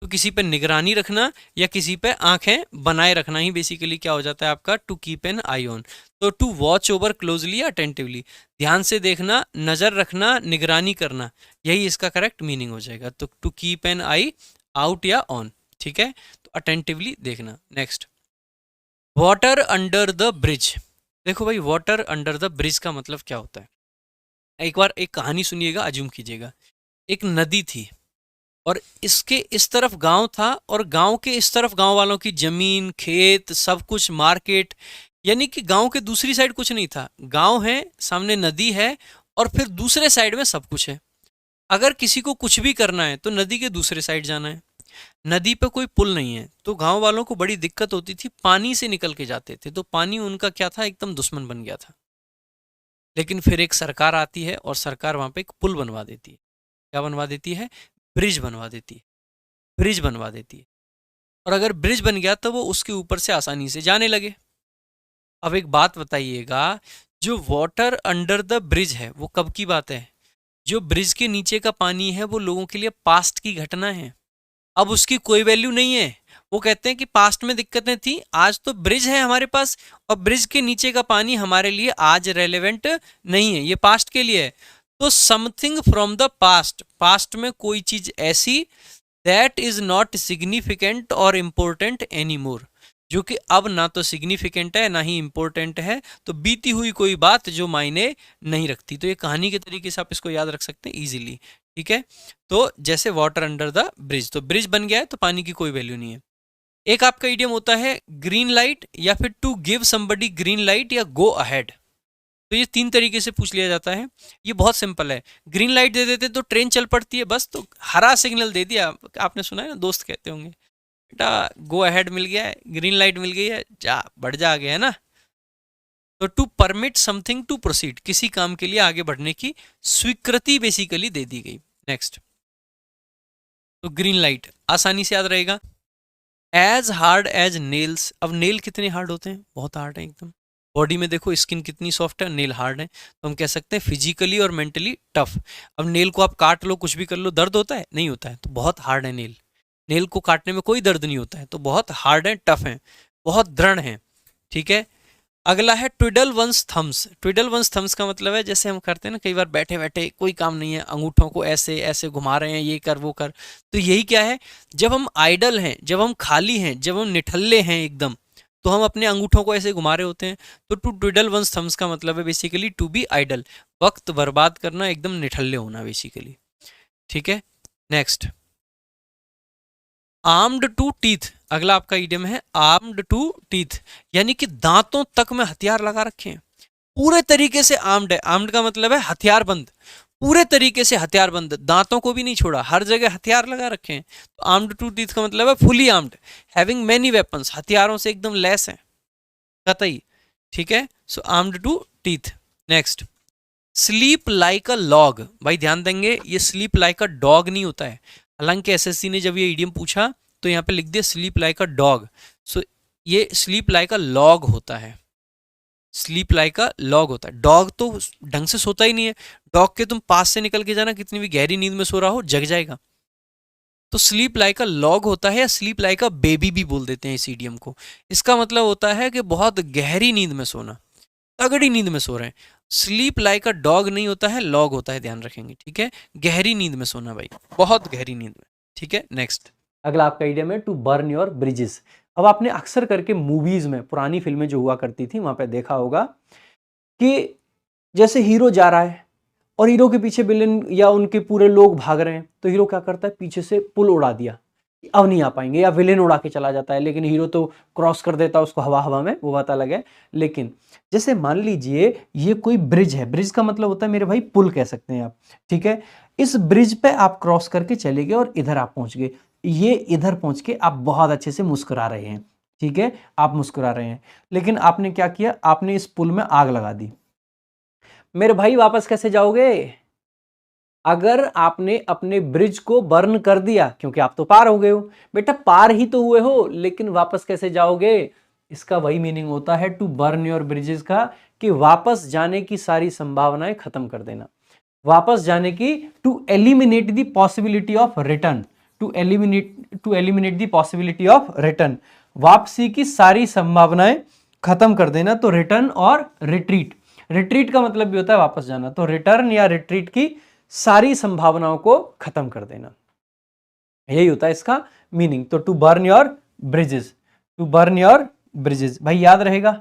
तो किसी पे निगरानी रखना या किसी पे आंखें बनाए रखना ही बेसिकली क्या हो जाता है आपका, to keep an eye on. तो टू वॉच ओवर क्लोजली या अटेंटिवली, ध्यान से देखना, नजर रखना, निगरानी करना, यही इसका करेक्ट मीनिंग हो जाएगा। तो to keep an eye out या ऑन, ठीक है, तो अटेंटिवली देखना। Next, water under the bridge. देखो भाई, वाटर अंडर द ब्रिज का मतलब क्या होता है, एक बार एक कहानी सुनिएगा, अज्यूम कीजिएगा। एक नदी थी और इसके इस तरफ गांव था, और गांव के इस तरफ गांव वालों की जमीन, खेत, सब कुछ, मार्केट, यानी कि गांव के दूसरी साइड कुछ नहीं था। गांव है, सामने नदी है, और फिर दूसरे साइड में सब कुछ है। अगर किसी को कुछ भी करना है तो नदी के दूसरे साइड जाना है। नदी पे कोई पुल नहीं है, तो गांव वालों को बड़ी दिक्कत होती थी, पानी से निकल के जाते थे, तो पानी उनका क्या था, एकदम दुश्मन बन गया था। लेकिन फिर एक सरकार आती है और सरकार वहां पे एक पुल बनवा देती है। क्या बनवा देती है, ब्रिज बनवा देती है, ब्रिज बनवा देती है। और अगर ब्रिज बन गया तो वो उसके ऊपर से आसानी से जाने लगे। अब एक बात बताइएगा, जो वाटर अंडर द ब्रिज है वो कब की बात है, जो ब्रिज के नीचे का पानी है वो लोगों के लिए पास्ट की घटना है, अब उसकी कोई वैल्यू नहीं है। वो कहते हैं कि पास्ट में दिक्कतें थी, आज तो ब्रिज है हमारे पास, और ब्रिज के नीचे का पानी हमारे लिए आज रेलेवेंट नहीं है, ये पास्ट के लिए है। तो something from the past, past में कोई चीज ऐसी दैट इज नॉट सिग्निफिकेंट और इम्पोर्टेंट एनी मोर, जो कि अब ना तो सिग्निफिकेंट है ना ही इम्पोर्टेंट है, तो बीती हुई कोई बात जो मायने नहीं रखती। तो ये कहानी के तरीके से आप इसको याद रख सकते हैं इजीली, ठीक है। तो जैसे वाटर अंडर द ब्रिज, तो ब्रिज बन गया है तो पानी की कोई वैल्यू नहीं है। एक आपका इडियम होता है ग्रीन लाइट, या फिर to give somebody green light, या गो अहेड। तो ये तीन तरीके से पूछ लिया जाता है। ये बहुत सिंपल है, ग्रीन लाइट दे देते तो ट्रेन चल पड़ती है बस, तो हरा सिग्नल दे दिया, आपने सुना है ना, दोस्त कहते होंगे बेटा गो अहेड मिल गया है, ग्रीन लाइट मिल गई है, जा बढ़ जा आगे, है ना। तो to permit something to proceed, किसी काम के लिए आगे बढ़ने की स्वीकृति बेसिकली दे दी गई। नेक्स्ट, तो ग्रीन लाइट आसानी से याद रहेगा, एज हार्ड एज नेल्स। अब नेल कितने हार्ड होते हैं, बहुत हार्ड है एकदम। बॉडी में देखो स्किन कितनी सॉफ्ट है, नेल हार्ड है, तो हम कह सकते हैं फिजिकली और मेंटली टफ। अब नेल को आप काट लो, कुछ भी कर लो, दर्द होता है, नहीं होता है, तो बहुत हार्ड है नेल। नेल को काटने में कोई दर्द नहीं होता है, तो बहुत हार्ड है, टफ है, बहुत दृढ़ है, ठीक है। अगला है ट्विडल वंस थम्स। ट्विडल वंस थम्स का मतलब है, जैसे हम करते हैं ना कई बार, बैठे बैठे कोई काम नहीं है, अंगूठों को ऐसे ऐसे घुमा रहे हैं, ये कर वो कर। तो यही क्या है, जब हम आइडल हैं, जब हम खाली हैं, जब हम निठल्ले हैं एकदम, तो हम अपने अंगूठों को ऐसे घुमा रहे होते हैं। तो टू ट्विडल वंस थम्स का मतलब है बेसिकली टू बी आइडल, वक्त बर्बाद करना, एकदम निठल्ले होना बेसिकली, ठीक है। Next, armed to teeth. अगला आपका इडियम है आर्म्ड टू टीथ, यानी कि दांतों तक में हथियार लगा रखे हैं, पूरे तरीके से आर्म्ड है। आर्म्ड का मतलब है हथियारबंद, पूरे तरीके से हथियारबंद, दांतों को भी नहीं छोड़ा, हर जगह हथियार लगा रखे हैं। तो आर्म्ड टू टीथ का मतलब है fully armed, having many weapons, हथियारों से एकदम लैस है, कतई, ठीक है। So armed to teeth. Next, sleep like a log. भाई ध्यान देंगे, ये स्लीप लाइक अ डॉग नहीं होता है। हालांकि एसएससी ने जब ये ईडियम पूछा तो यहाँ पे लिख दिया स्लीप लाइक अ डॉग। सो ये स्लीप लाइक अ लॉग होता है, स्लीप लाइक अ लॉग होता है। डॉग तो ढंग से सोता ही नहीं है। डॉग के तुम पास से निकल के जाना, कितनी भी गहरी नींद में सो रहा हो जग जाएगा। तो स्लीप लाइक अ लॉग होता है, या स्लीप लाइक अ बेबी भी बोल देते हैं इस ईडियम को। इसका मतलब होता है कि बहुत गहरी नींद में सोना, तगड़ी नींद में सो रहे हैं। स्लीप लाइक अ डॉग नहीं होता है, लॉग होता है, ध्यान रखेंगे, ठीक है। गहरी नींद में सोना भाई, बहुत गहरी नींद में, ठीक है। नेक्स्ट, अगला आपका इडियम है टू बर्न योर ब्रिजेस। अब आपने अक्सर करके मूवीज में, पुरानी फिल्में जो हुआ करती थी वहां पे देखा होगा कि जैसे हीरो जा रहा है और हीरो के पीछे विलेन या उनके पूरे लोग भाग रहे हैं, तो हीरो क्या करता है, पीछे से पुल उड़ा दिया, अब नहीं आ पाएंगे, या विलेन उड़ा के चला जाता है, लेकिन हीरो तो क्रॉस कर देता है उसको हवा हवा में, वो बात अलग है। लेकिन जैसे मान लीजिए ये कोई ब्रिज है, ब्रिज का मतलब होता है मेरे भाई पुल कह सकते हैं आप, ठीक है। इस ब्रिज पे आप क्रॉस करके चले गए और इधर आप पहुंच गए, ये इधर पहुंच के आप बहुत अच्छे से मुस्कुरा रहे हैं, ठीक है, आप मुस्कुरा रहे हैं। लेकिन आपने क्या किया, आपने इस पुल में आग लगा दी, मेरे भाई वापस कैसे जाओगे? अगर आपने अपने ब्रिज को बर्न कर दिया, क्योंकि आप तो पार हो गए हो, बेटा पार ही तो हुए हो, लेकिन वापस कैसे जाओगे? इसका वही मीनिंग होता है टू बर्न योर ब्रिजेस का, कि वापस जाने की सारी संभावनाएं खत्म कर देना, वापस जाने की, to eliminate the possibility of return, to eliminate the possibility of return, वापसी की सारी संभावनाएं खत्म कर देना। तो रिटर्न और रिट्रीट, रिट्रीट का मतलब भी होता है वापस जाना, तो रिटर्न या रिट्रीट की सारी संभावनाओं को खत्म कर देना, यही होता है इसका मीनिंग। तो to burn your bridges, to burn your bridges, भाई याद रहेगा,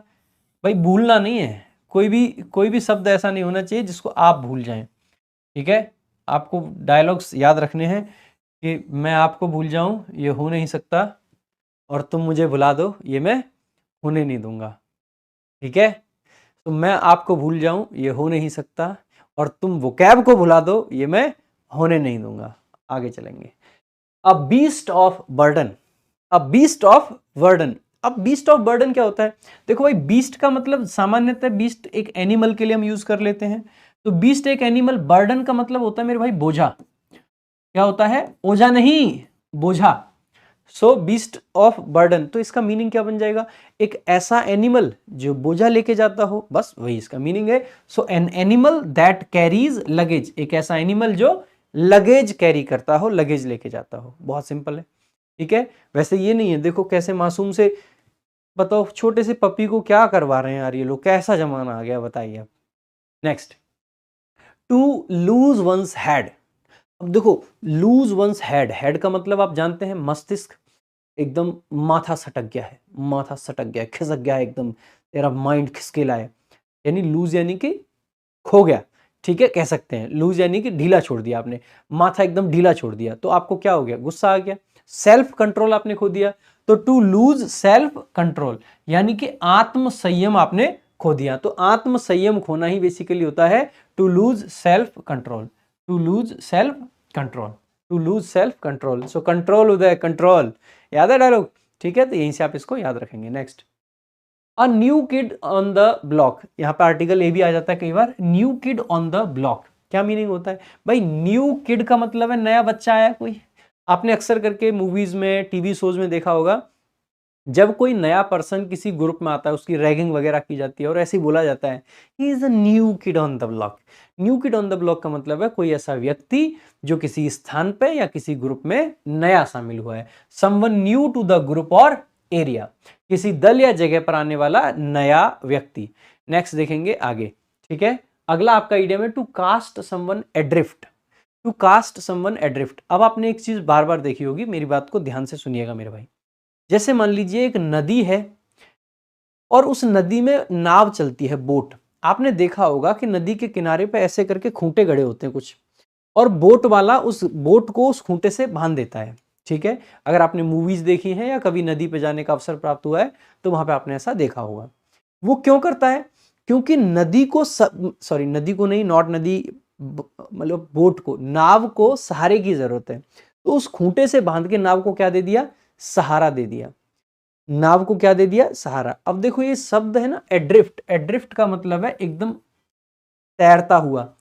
भाई भूलना नहीं है, कोई भी शब्द ऐसा नहीं होना चाहिए जिसको आप भूल जाएं, ठीक है। आपको डायलॉग्स याद रखने हैं कि मैं आपको भूल जाऊं ये हो नहीं सकता, और तुम मुझे भुला दो ये मैं होने नहीं दूंगा, ठीक है। तो मैं आपको भूल जाऊं ये हो नहीं सकता, और तुम वोकैब को भुला दो ये मैं होने नहीं दूंगा। आगे चलेंगे। A beast of burden, a beast of burden. अब बीस्ट ऑफ बर्डन क्या होता है? देखो भाई, बीस्ट का मतलब सामान्यतः बीस्ट एक एनिमल के लिए हम यूज कर लेते हैं, तो बीस्ट एक एनिमल, बर्डन का मतलब होता है मेरे भाई बोझा। क्या होता है? ओझा नहीं, बोझा। सो बीस्ट ऑफ बर्डन, तो इसका मीनिंग क्या बन जाएगा? एक ऐसा एनिमल जो बोझा लेके जाता हो, बस वही इसका मीनिंग है। So an animal that carries luggage, एक ऐसा एनिमल जो लगेज कैरी करता हो, लगेज लेके जाता हो, बहुत सिंपल है, ठीक है। वैसे ये नहीं है, देखो कैसे मासूम से, बताओ छोटे से पपी को क्या करवा रहे हैं यार ये लोग, कैसा जमाना आ गया बताइए आप। Next, to lose one's head. अब देखो, लूज वंस हेड, हेड का मतलब आप जानते हैं मस्तिष्क, एकदम माथा सटक गया है, माथा सटक गया है, खिसक गया है एकदम, तेरा माइंड खिसकेला है, यानी लूज यानी कि खो गया, ठीक है, कह सकते हैं। लूज यानी कि ढीला छोड़ दिया आपने, माथा एकदम ढीला छोड़ दिया, तो आपको क्या हो गया? गुस्सा आ गया, सेल्फ कंट्रोल आपने खो दिया। तो टू लूज सेल्फ कंट्रोल यानी कि आत्म संयम आपने खो दिया। तो आत्म संयम खोना ही बेसिकली होता है to lose self control, to lose self control, to lose self control. So control Uday, control, याद है डायलॉग, ठीक है। तो यहीं से आप इसको याद रखेंगे। Next, a new kid on the block, यहाँ पे आर्टिकल ए भी आ जाता है कई बार, new kid on the block क्या मीनिंग होता है? भाई न्यू किड का मतलब है नया बच्चा आया कोई। आपने अक्सर करके मूवीज में, टीवी शोज में देखा होगा, जब कोई नया पर्सन किसी ग्रुप में आता है उसकी रैगिंग वगैरह की जाती है और ऐसे ही बोला जाता है he is a new kid on the block. New kid on the block का मतलब है कोई ऐसा व्यक्ति जो किसी स्थान पे या किसी ग्रुप में नया शामिल हुआ है, someone new to the group और एरिया, किसी दल या जगह पर आने वाला नया व्यक्ति। नेक्स्ट देखेंगे आगे, ठीक है। अगला आपका इडियम है to cast someone adrift, to cast someone adrift. अब आपने एक चीज बार बार देखी होगी, मेरी बात को ध्यान से सुनिएगा मेरे भाई। जैसे मान लीजिए एक नदी है और उस नदी में नाव चलती है, बोट। आपने देखा होगा कि नदी के किनारे पे ऐसे करके खूंटे गड़े होते हैं कुछ, और बोट वाला उस बोट को उस खूंटे से बांध देता है, ठीक है। अगर आपने मूवीज देखी हैं या कभी नदी पे जाने का अवसर प्राप्त हुआ है तो वहां पे आपने ऐसा देखा होगा। वो क्यों करता है? क्योंकि नदी को सॉरी नदी को नहीं, नॉट नदी, मतलब बोट को, नाव को सहारे की जरूरत है, तो उस खूंटे से बांध के नाव को क्या दे दिया? सहारा दे दिया। नाव को क्या दे दिया, सहारा। अब देखो ये शब्द है ना एड्रिफ्ट, एड्रिफ्ट का मतलब है एकदम तैरता हुआ।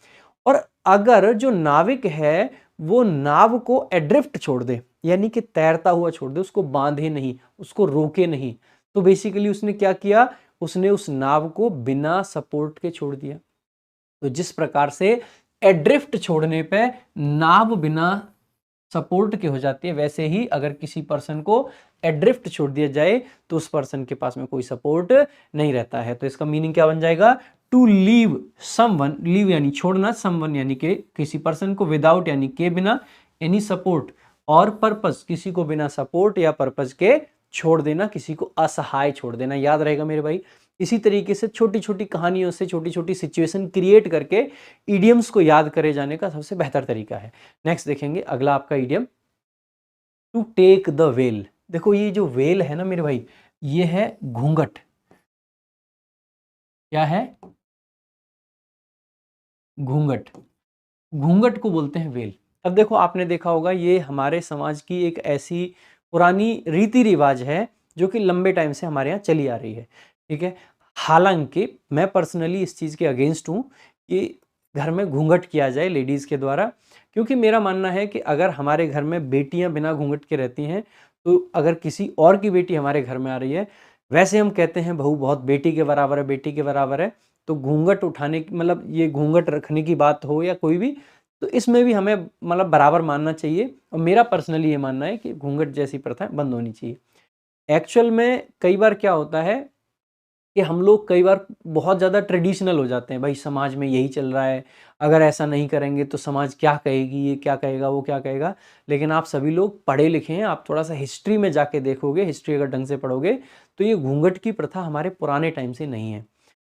और अगर जो नाविक है वो नाव को एड्रिफ्ट छोड़ दे, यानी कि तैरता हुआ छोड़ दे, उसको बांधे नहीं, उसको रोके नहीं, तो बेसिकली उसने क्या किया, उसने उस नाव को बिना सपोर्ट के छोड़ दिया। तो जिस प्रकार से एड्रिफ्ट छोड़ने पे नाव बिना सपोर्ट के हो जाती है, वैसे ही अगर किसी पर्सन को एड्रिफ्ट छोड़ दिया जाए तो उस पर्सन के पास में कोई सपोर्ट नहीं रहता है। तो इसका मीनिंग क्या बन जाएगा, टू लीव समवन, लीव यानी छोड़ना, समवन यानी कि किसी पर्सन को, विदाउट यानी के बिना, एनी सपोर्ट, और पर्पस किसी को बिना सपोर्ट या पर्पस के छोड़ देना, किसी को असहाय छोड़ देना। याद रहेगा मेरे भाई। इसी तरीके से छोटी छोटी कहानियों से छोटी छोटी सिचुएशन क्रिएट करके इडियम्स को याद करे जाने का सबसे बेहतर तरीका है। नेक्स्ट देखेंगे अगला आपका idiom, to take the veil. देखो ये जो वेल है ना मेरे भाई, ये है घूंघट। क्या है, घूंघट। घूंघट को बोलते हैं वेल। अब देखो आपने देखा होगा ये हमारे समाज की एक ऐसी पुरानी रीति रिवाज है जो कि लंबे टाइम से हमारे यहाँ चली आ रही है, ठीक है। हालांकि मैं पर्सनली इस चीज़ के अगेंस्ट हूँ कि घर में घूंघट किया जाए लेडीज़ के द्वारा, क्योंकि मेरा मानना है कि अगर हमारे घर में बेटियां बिना घूंघट के रहती हैं तो अगर किसी और की बेटी हमारे घर में आ रही है, वैसे हम कहते हैं बहू बहुत बेटी के बराबर है, बेटी के बराबर है, तो घूंघट उठाने की मतलब ये घूंघट रखने की बात हो या कोई भी, तो इसमें भी हमें मतलब बराबर मानना चाहिए। और मेरा पर्सनली ये मानना है कि घूंघट जैसी प्रथा बंद होनी चाहिए। एक्चुअल में कई बार क्या होता है कि हम लोग कई बार बहुत ज़्यादा ट्रेडिशनल हो जाते हैं, भाई समाज में यही चल रहा है, अगर ऐसा नहीं करेंगे तो समाज क्या कहेगी, ये क्या कहेगा, वो क्या कहेगा। लेकिन आप सभी लोग पढ़े लिखे हैं, आप थोड़ा सा हिस्ट्री में जाके देखोगे, हिस्ट्री अगर ढंग से पढ़ोगे तो ये घूंघट की प्रथा हमारे पुराने टाइम से नहीं है।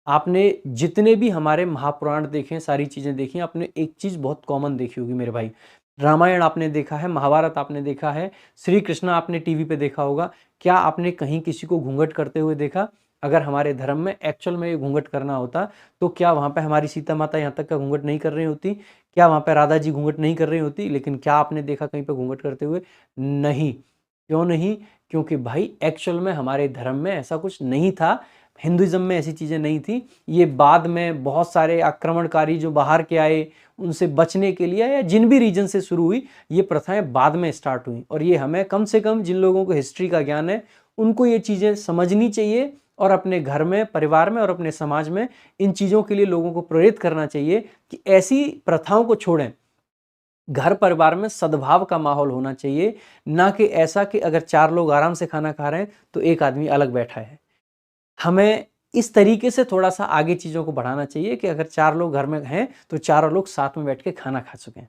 आपने जितने भी हमारे महापुराण देखे, सारी चीज़ें देखी, आपने एक चीज़ बहुत कॉमन देखी होगी मेरे भाई, रामायण आपने देखा है, महाभारत आपने देखा है, श्री कृष्ण आपने टीवी पे देखा होगा। क्या आपने कहीं किसी को घूंघट करते हुए देखा? अगर हमारे धर्म में एक्चुअल में ये घूंघट करना होता तो क्या वहाँ पे हमारी सीता माता यहाँ तक का घूंघट नहीं कर रही होती? क्या वहाँ पे राधा जी घूंघट नहीं कर रही होती? लेकिन क्या आपने देखा कहीं पे घूंघट करते हुए? नहीं। क्यों नहीं? क्योंकि भाई एक्चुअल में हमारे धर्म में ऐसा कुछ नहीं था, हिंदुइज्म में ऐसी चीज़ें नहीं थी। ये बाद में बहुत सारे आक्रमणकारी जो बाहर के आए, उनसे बचने के लिए या जिन भी रीजन से शुरू हुई, ये प्रथाएं बाद में स्टार्ट हुई। और ये हमें कम से कम जिन लोगों को हिस्ट्री का ज्ञान है उनको ये चीज़ें समझनी चाहिए और अपने घर में, परिवार में और अपने समाज में इन चीज़ों के लिए लोगों को प्रेरित करना चाहिए कि ऐसी प्रथाओं को छोड़ें। घर परिवार में सद्भाव का माहौल होना चाहिए, ना कि ऐसा कि अगर 4 लोग आराम से खाना खा रहे हैं तो एक आदमी अलग बैठा है। हमें इस तरीके से थोड़ा-सा आगे चीज़ों को बढ़ाना चाहिए कि अगर 4 लोग घर में हैं, तो चारों लोग साथ में बैठ के खाना खा सकें।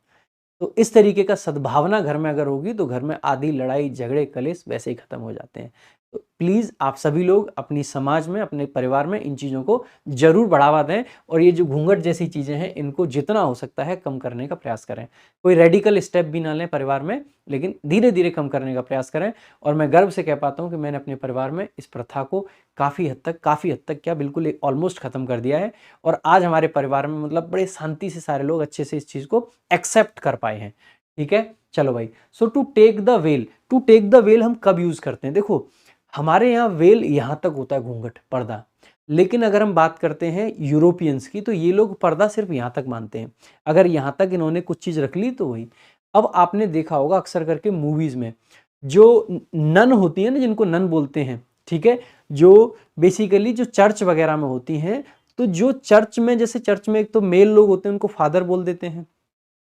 तो इस तरीके का सद्भावना घर में अगर होगी, तो घर में आधी लड़ाई, झगड़े, कलेश वैसे ही खत्म हो जाते हैं। तो प्लीज़ आप सभी लोग अपनी समाज में, अपने परिवार में इन चीज़ों को ज़रूर बढ़ावा दें और ये जो घूंघट जैसी चीज़ें हैं, इनको जितना हो सकता है कम करने का प्रयास करें। कोई रेडिकल स्टेप भी ना लें परिवार में, लेकिन धीरे-धीरे कम करने का प्रयास करें। और मैं गर्व से कह पाता हूँ कि मैंने अपने परिवार में इस प्रथा को काफ़ी हद तक क्या बिल्कुल ऑलमोस्ट ख़त्म कर दिया है। और आज हमारे परिवार में मतलब बड़े शांति से सारे लोग अच्छे से इस चीज़ को एक्सेप्ट कर पाए हैं। ठीक है, चलो भाई। So to take the veil, to take the veil हम कब यूज़ करते हैं? देखो हमारे यहाँ वेल यहाँ तक होता है, घूंघट, पर्दा। लेकिन अगर हम बात करते हैं यूरोपियंस की, तो ये लोग पर्दा सिर्फ यहाँ तक मानते हैं। अगर यहाँ तक इन्होंने कुछ चीज़ रख ली तो वही। अब आपने देखा होगा अक्सर करके मूवीज़ में जो नन होती है ना, जिनको नन बोलते हैं, ठीक है, जो बेसिकली जो चर्च वगैरह में होती हैं, तो जो चर्च में, जैसे चर्च में एक तो मेल लोग होते हैं, उनको फादर बोल देते हैं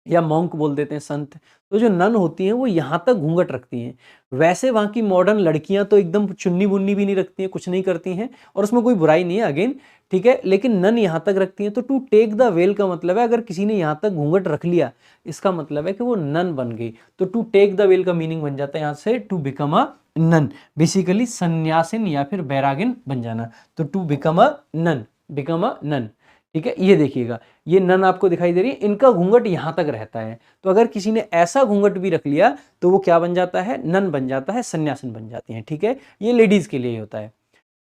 या मॉन्क बोल देते हैं, संत। तो जो नन होती हैं वो यहाँ तक घूंघट रखती हैं। वैसे वहाँ की मॉडर्न लड़कियाँ तो एकदम चुन्नी-बुन्नी भी नहीं रखती हैं, कुछ नहीं करती हैं और उसमें कोई बुराई नहीं है अगेन, ठीक है, लेकिन नन यहाँ तक रखती हैं। तो टू टेक द वेल का मतलब है अगर किसी ने यहाँ तक घूंघट रख लिया, इसका मतलब है कि वो नन बन गई। तो टू टेक द वेल का मीनिंग बन जाता है यहाँ से to become a nun, basically सन्यासिन या फिर बैरागिन बन जाना। तो to become a nun, become a nun, ठीक है। ये देखिएगा, ये नन आपको दिखाई दे रही है, इनका घूंघट यहाँ तक रहता है। तो अगर किसी ने ऐसा घूंघट भी रख लिया तो वो क्या बन जाता है? नन बन जाता है, सन्यासिन बन जाती हैं, ठीक है। ये लेडीज के लिए होता है।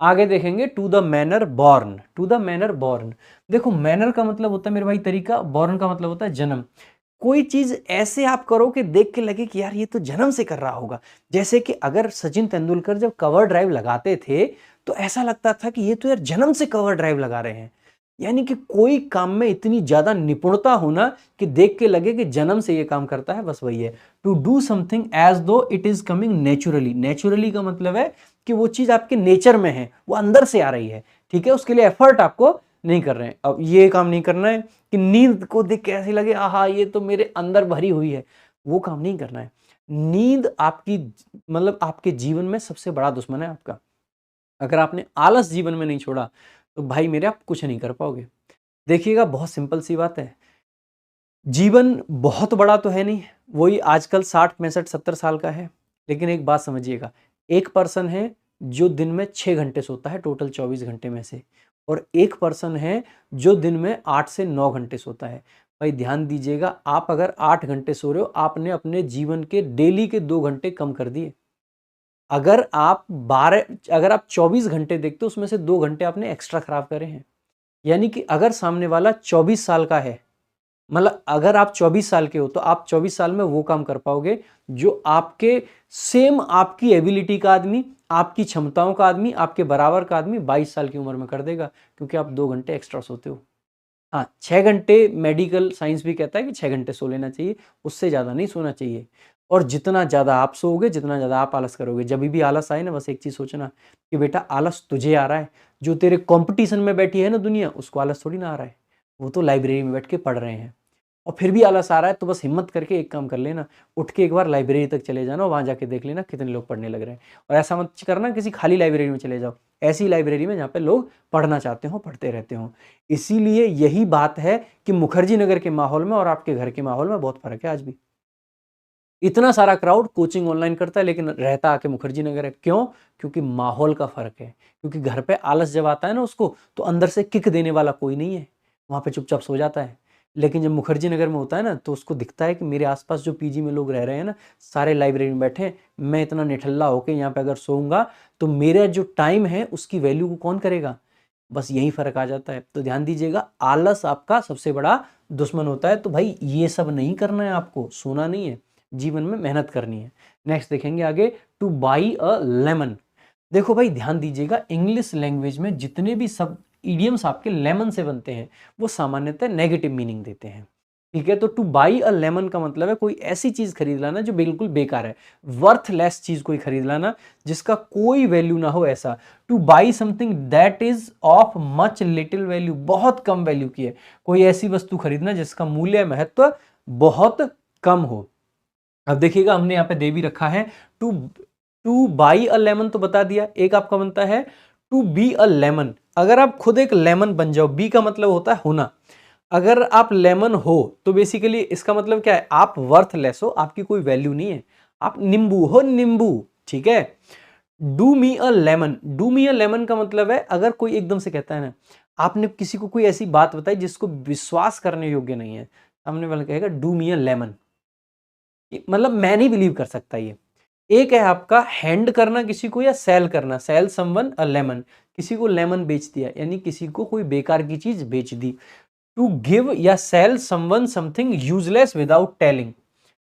आगे देखेंगे to the manner born, to the manner born. देखो मैनर का मतलब होता है मेरे भाई तरीका, बॉर्न का मतलब होता है जन्म। कोई चीज ऐसे आप करो कि देख के लगे कि यार ये तो जन्म से कर रहा होगा। जैसे कि अगर सचिन तेंदुलकर जब कवर ड्राइव लगाते थे तो ऐसा लगता था कि ये तो यार जन्म से कवर ड्राइव लगा रहे हैं। यानी कि कोई काम में इतनी ज्यादा निपुणता होना कि देख के लगे कि जन्म से ये काम करता है, बस वही है। टू डू समथिंग एज दो it is coming naturally. Naturally का मतलब है कि वो चीज आपके नेचर में है, वो अंदर से आ रही है, ठीक है, उसके लिए एफर्ट आपको नहीं कर रहे हैं। अब ये काम नहीं करना है कि नींद को देख के ऐसे लगे आहा ये तो मेरे अंदर भरी हुई है, वो काम नहीं करना है। नींद आपकी मतलब आपके जीवन में सबसे बड़ा दुश्मन है आपका। अगर आपने आलस जीवन में नहीं छोड़ा तो भाई मेरे आप कुछ नहीं कर पाओगे। देखिएगा बहुत सिंपल सी बात है, जीवन बहुत बड़ा तो है नहीं, वही आजकल 60 65 70 साल का है। लेकिन एक बात समझिएगा, एक पर्सन है जो दिन में 6 घंटे सोता है टोटल 24 घंटे में से, और एक पर्सन है जो दिन में 8 से 9 घंटे सोता है। भाई ध्यान दीजिएगा, आप अगर 8 घंटे सो रहे हो, आपने अपने जीवन के डेली के 2 घंटे कम कर दिए। अगर आप 24 घंटे देखते हो उसमें से 2 घंटे आपने एक्स्ट्रा खराब करे हैं। यानी कि अगर सामने वाला 24 साल का है, मतलब अगर आप 24 साल के हो तो आप 24 साल में वो काम कर पाओगे जो आपके सेम आपकी एबिलिटी का आदमी, आपकी क्षमताओं का आदमी, आपके बराबर का आदमी 22 साल की उम्र में कर देगा, क्योंकि आप 2 घंटे एक्स्ट्रा सोते हो। हाँ, 6 घंटे मेडिकल साइंस भी कहता है कि 6 घंटे सो लेना चाहिए, उससे ज़्यादा नहीं सोना चाहिए। और जितना ज़्यादा आप सोओगे, जितना ज़्यादा आप आलस करोगे। जब भी आलस आए ना, बस एक चीज़ सोचना कि बेटा आलस तुझे आ रहा है, जो तेरे कंपटीशन में बैठी है ना दुनिया, उसको आलस थोड़ी ना आ रहा है, वो तो लाइब्रेरी में बैठ के पढ़ रहे हैं। और फिर भी आलस आ रहा है तो बस हिम्मत करके एक काम कर लेना, उठ के एक बार लाइब्रेरी तक चले जाना, वहाँ जाके देख लेना कितने लोग पढ़ने लग रहे हैं। और ऐसा मत करना किसी खाली लाइब्रेरी में चले जाओ, ऐसी लाइब्रेरी में जहाँ पे लोग पढ़ना चाहते हो, पढ़ते रहते हो। इसीलिए यही बात है कि मुखर्जी नगर के माहौल में और आपके घर के माहौल में बहुत फर्क है। आज भी इतना सारा क्राउड कोचिंग ऑनलाइन करता है लेकिन रहता आके मुखर्जी नगर है। क्यों? क्योंकि माहौल का फर्क है। क्योंकि घर पे आलस जब आता है ना उसको, तो अंदर से किक देने वाला कोई नहीं है, वहाँ पे चुपचाप सो जाता है। लेकिन जब मुखर्जी नगर में होता है ना, तो उसको दिखता है कि मेरे आसपास जो पीजी में लोग रह रहे हैं ना, सारे लाइब्रेरी में बैठे हैं, मैं इतना निठल्ला होके यहाँ पे अगर सोऊंगा तो मेरा जो टाइम है उसकी वैल्यू को कौन करेगा। बस यही फर्क आ जाता है। तो ध्यान दीजिएगा, आलस आपका सबसे बड़ा दुश्मन होता है। तो भाई ये सब नहीं करना है, आपको सोना नहीं है, जीवन में मेहनत करनी है। नेक्स्ट देखेंगे आगे, टू बाई अ लेमन। देखो भाई ध्यान दीजिएगा, इंग्लिश लैंग्वेज में जितने भी सब इडियम्स आपके लेमन से बनते हैं वो सामान्यतः नेगेटिव मीनिंग देते हैं, ठीक है। तो टू बाई अ लेमन का मतलब है कोई ऐसी चीज खरीद लाना जो बिल्कुल बेकार है, वर्थलेस चीज कोई खरीद लाना जिसका कोई वैल्यू ना हो। ऐसा two by something that is of much little value, बहुत कम वैल्यू की है। कोई ऐसी वस्तु खरीदना जिसका मूल्य महत्व बहुत कम हो। अब देखिएगा, हमने यहाँ पे दे भी रखा है टू बाई अ लेमन, तो बता दिया। एक आपका बनता है टू बी अ लेमन। अगर आप खुद एक लेमन बन जाओ, बी का मतलब होता है होना। अगर आप लेमन हो तो बेसिकली इसका मतलब क्या है, आप वर्थलेस हो, आपकी कोई वैल्यू नहीं है, आप नींबू हो, नींबू, ठीक है। Do me a lemon, do me a lemon का मतलब है अगर कोई एकदम से कहता है ना, आपने किसी को कोई ऐसी बात बताई जिसको विश्वास करने योग्य नहीं है, सामने वाला कहेगा डू मी अ लेमन, मतलब मैं नहीं बिलीव कर सकता ये। एक है आपका हैंड करना किसी को या सेल करना, सेल समवन अ लेमन, किसी को लेमन बेच दिया, यानी किसी को कोई बेकार की चीज बेच दी। टू गिव या sell someone something useless without telling,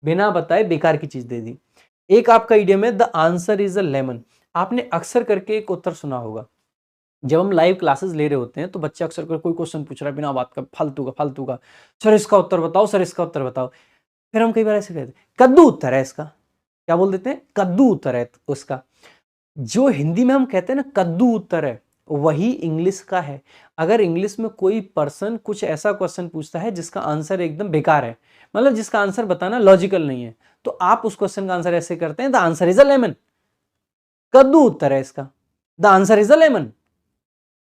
बिना बताए बेकार की चीज दे दी। एक आपका इडियम है the answer is a lemon. आपने अक्सर करके एक उत्तर सुना होगा, जब हम लाइव क्लासेस ले रहे होते हैं तो बच्चे अक्सर कर कोई क्वेश्चन पूछ रहा है बिना बात का, फालतू का, सर इसका उत्तर बताओ, सर इसका उत्तर बताओ। फिर हम कई बार ऐसे कहते हैं कद्दू उत्तर है इसका, क्या बोल देते हैं, कद्दू उत्तर है उसका। जो हिंदी में हम कहते हैं ना कद्दू उत्तर है, वही इंग्लिश का है। अगर इंग्लिश में कोई पर्सन कुछ ऐसा क्वेश्चन पूछता है जिसका आंसर एकदम बेकार है, मतलब जिसका आंसर बताना लॉजिकल नहीं है, तो आप उस क्वेश्चन का आंसर ऐसे करते हैं the answer is a lemon, कद्दू उत्तर है इसका, the answer is a lemon.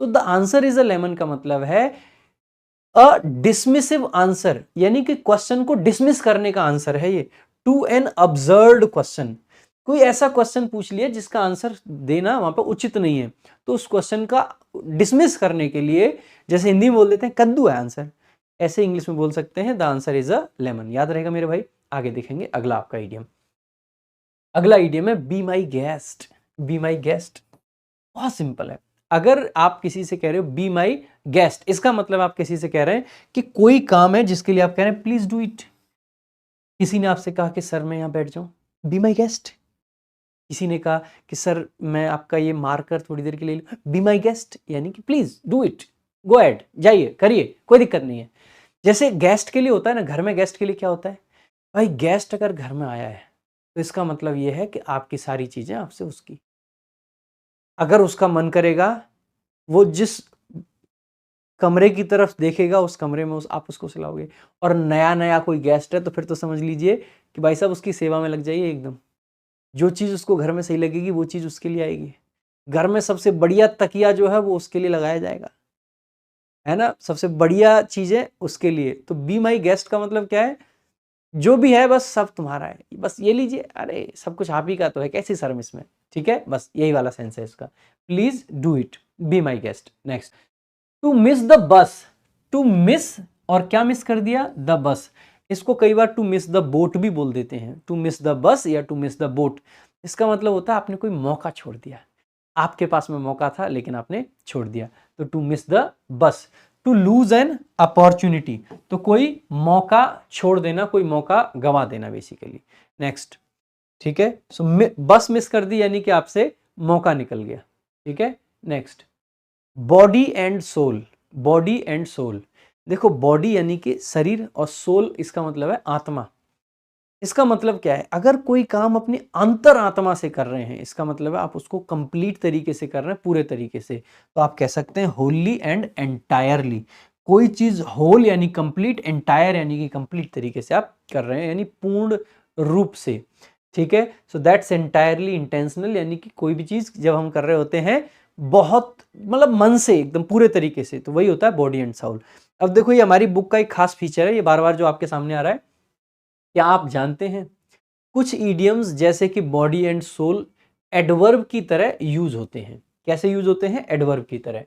तो the answer is a lemon का मतलब है अ डिसमिसिव आंसर, यानी कि क्वेश्चन को डिसमिस करने का आंसर है ये। टू एन अब्सर्ड क्वेश्चन, कोई ऐसा क्वेश्चन पूछ लिया जिसका आंसर देना वहां पर उचित नहीं है, तो उस क्वेश्चन का डिसमिस करने के लिए, जैसे हिंदी में बोल देते हैं कद्दू है आंसर, ऐसे इंग्लिश में बोल सकते हैं the answer is a lemon. याद रहेगा मेरे भाई। आगे देखेंगे अगला आपका इडियम। अगला इडियम है B my guest. B my guest बहुत सिंपल है। अगर आप किसी से कह रहे हो बी माई गेस्ट, इसका मतलब आप किसी से कह रहे हैं कि कोई काम है जिसके लिए आप कह रहे हैं प्लीज डू इट, किसी ने आपसे कहा कि सर मैं यहाँ बैठ जाऊँ, बी माई गेस्ट। किसी ने कहा कि सर मैं आपका ये मार्कर थोड़ी देर के लिए लूं, बी माई गेस्ट, यानी कि please do it, go ahead, जाइए करिए, कोई दिक्कत नहीं है। जैसे गेस्ट के लिए होता है ना, घर में गेस्ट के लिए क्या होता है भाई, गेस्ट अगर घर में आया है तो इसका मतलब ये है कि आपकी सारी चीजें आपसे उसकी, अगर उसका मन करेगा वो जिस कमरे की तरफ देखेगा उस कमरे में आप उसको सिलाओगे। और नया नया कोई गेस्ट है तो फिर तो समझ लीजिए कि भाई साहब उसकी सेवा में लग जाइए एकदम। जो चीज़ उसको घर में सही लगेगी वो चीज़ उसके लिए आएगी। घर में सबसे बढ़िया तकिया जो है वो उसके लिए लगाया जाएगा, है ना, सबसे बढ़िया चीज़ें उसके लिए। तो बी माई गेस्ट का मतलब क्या है, जो भी है बस सब तुम्हारा है, बस ये लीजिए, अरे सब कुछ आप ही का तो है, कैसी शर्म इसमें, ठीक है, बस यही वाला सेंस है इसका। Please do it, be my guest. Next, to miss the bus. To miss, और क्या मिस कर दिया, द बस। इसको कई बार टू मिस द बोट भी बोल देते हैं, टू मिस द बस या टू मिस द बोट। इसका मतलब होता है आपने कोई मौका छोड़ दिया, आपके पास में मौका था लेकिन आपने छोड़ दिया, तो to miss the bus. To lose an opportunity, तो कोई मौका छोड़ देना, कोई मौका गंवा देना बेसिकली। नेक्स्ट, ठीक है, सो बस मिस कर दी यानी कि आपसे मौका निकल गया, ठीक है। Next, body and soul. Body and soul, देखो बॉडी यानी कि शरीर और सोल इसका मतलब है आत्मा। इसका मतलब क्या है, अगर कोई काम अपनी अंतर आत्मा से कर रहे हैं, इसका मतलब है आप उसको कंप्लीट तरीके से कर रहे हैं, पूरे तरीके से, तो आप कह सकते हैं होली एंड एंटायरली। कोई चीज होल यानी कंप्लीट, एंटायर यानी कि कंप्लीट तरीके से आप कर रहे हैं, यानी पूर्ण रूप से, ठीक है। सो दैट्स एंटायरली इंटेंशनल, यानी कि कोई भी चीज जब हम कर रहे होते हैं बहुत मतलब मन से एकदम पूरे तरीके से, तो वही होता है बॉडी एंड सोल। अब देखो ये हमारी बुक का एक खास फीचर है, ये बार बार जो आपके सामने आ रहा है। क्या आप जानते हैं कुछ ईडियम्स जैसे कि बॉडी एंड सोल एडवर्ब की तरह यूज होते हैं। कैसे यूज होते हैं, एडवर्ब की तरह,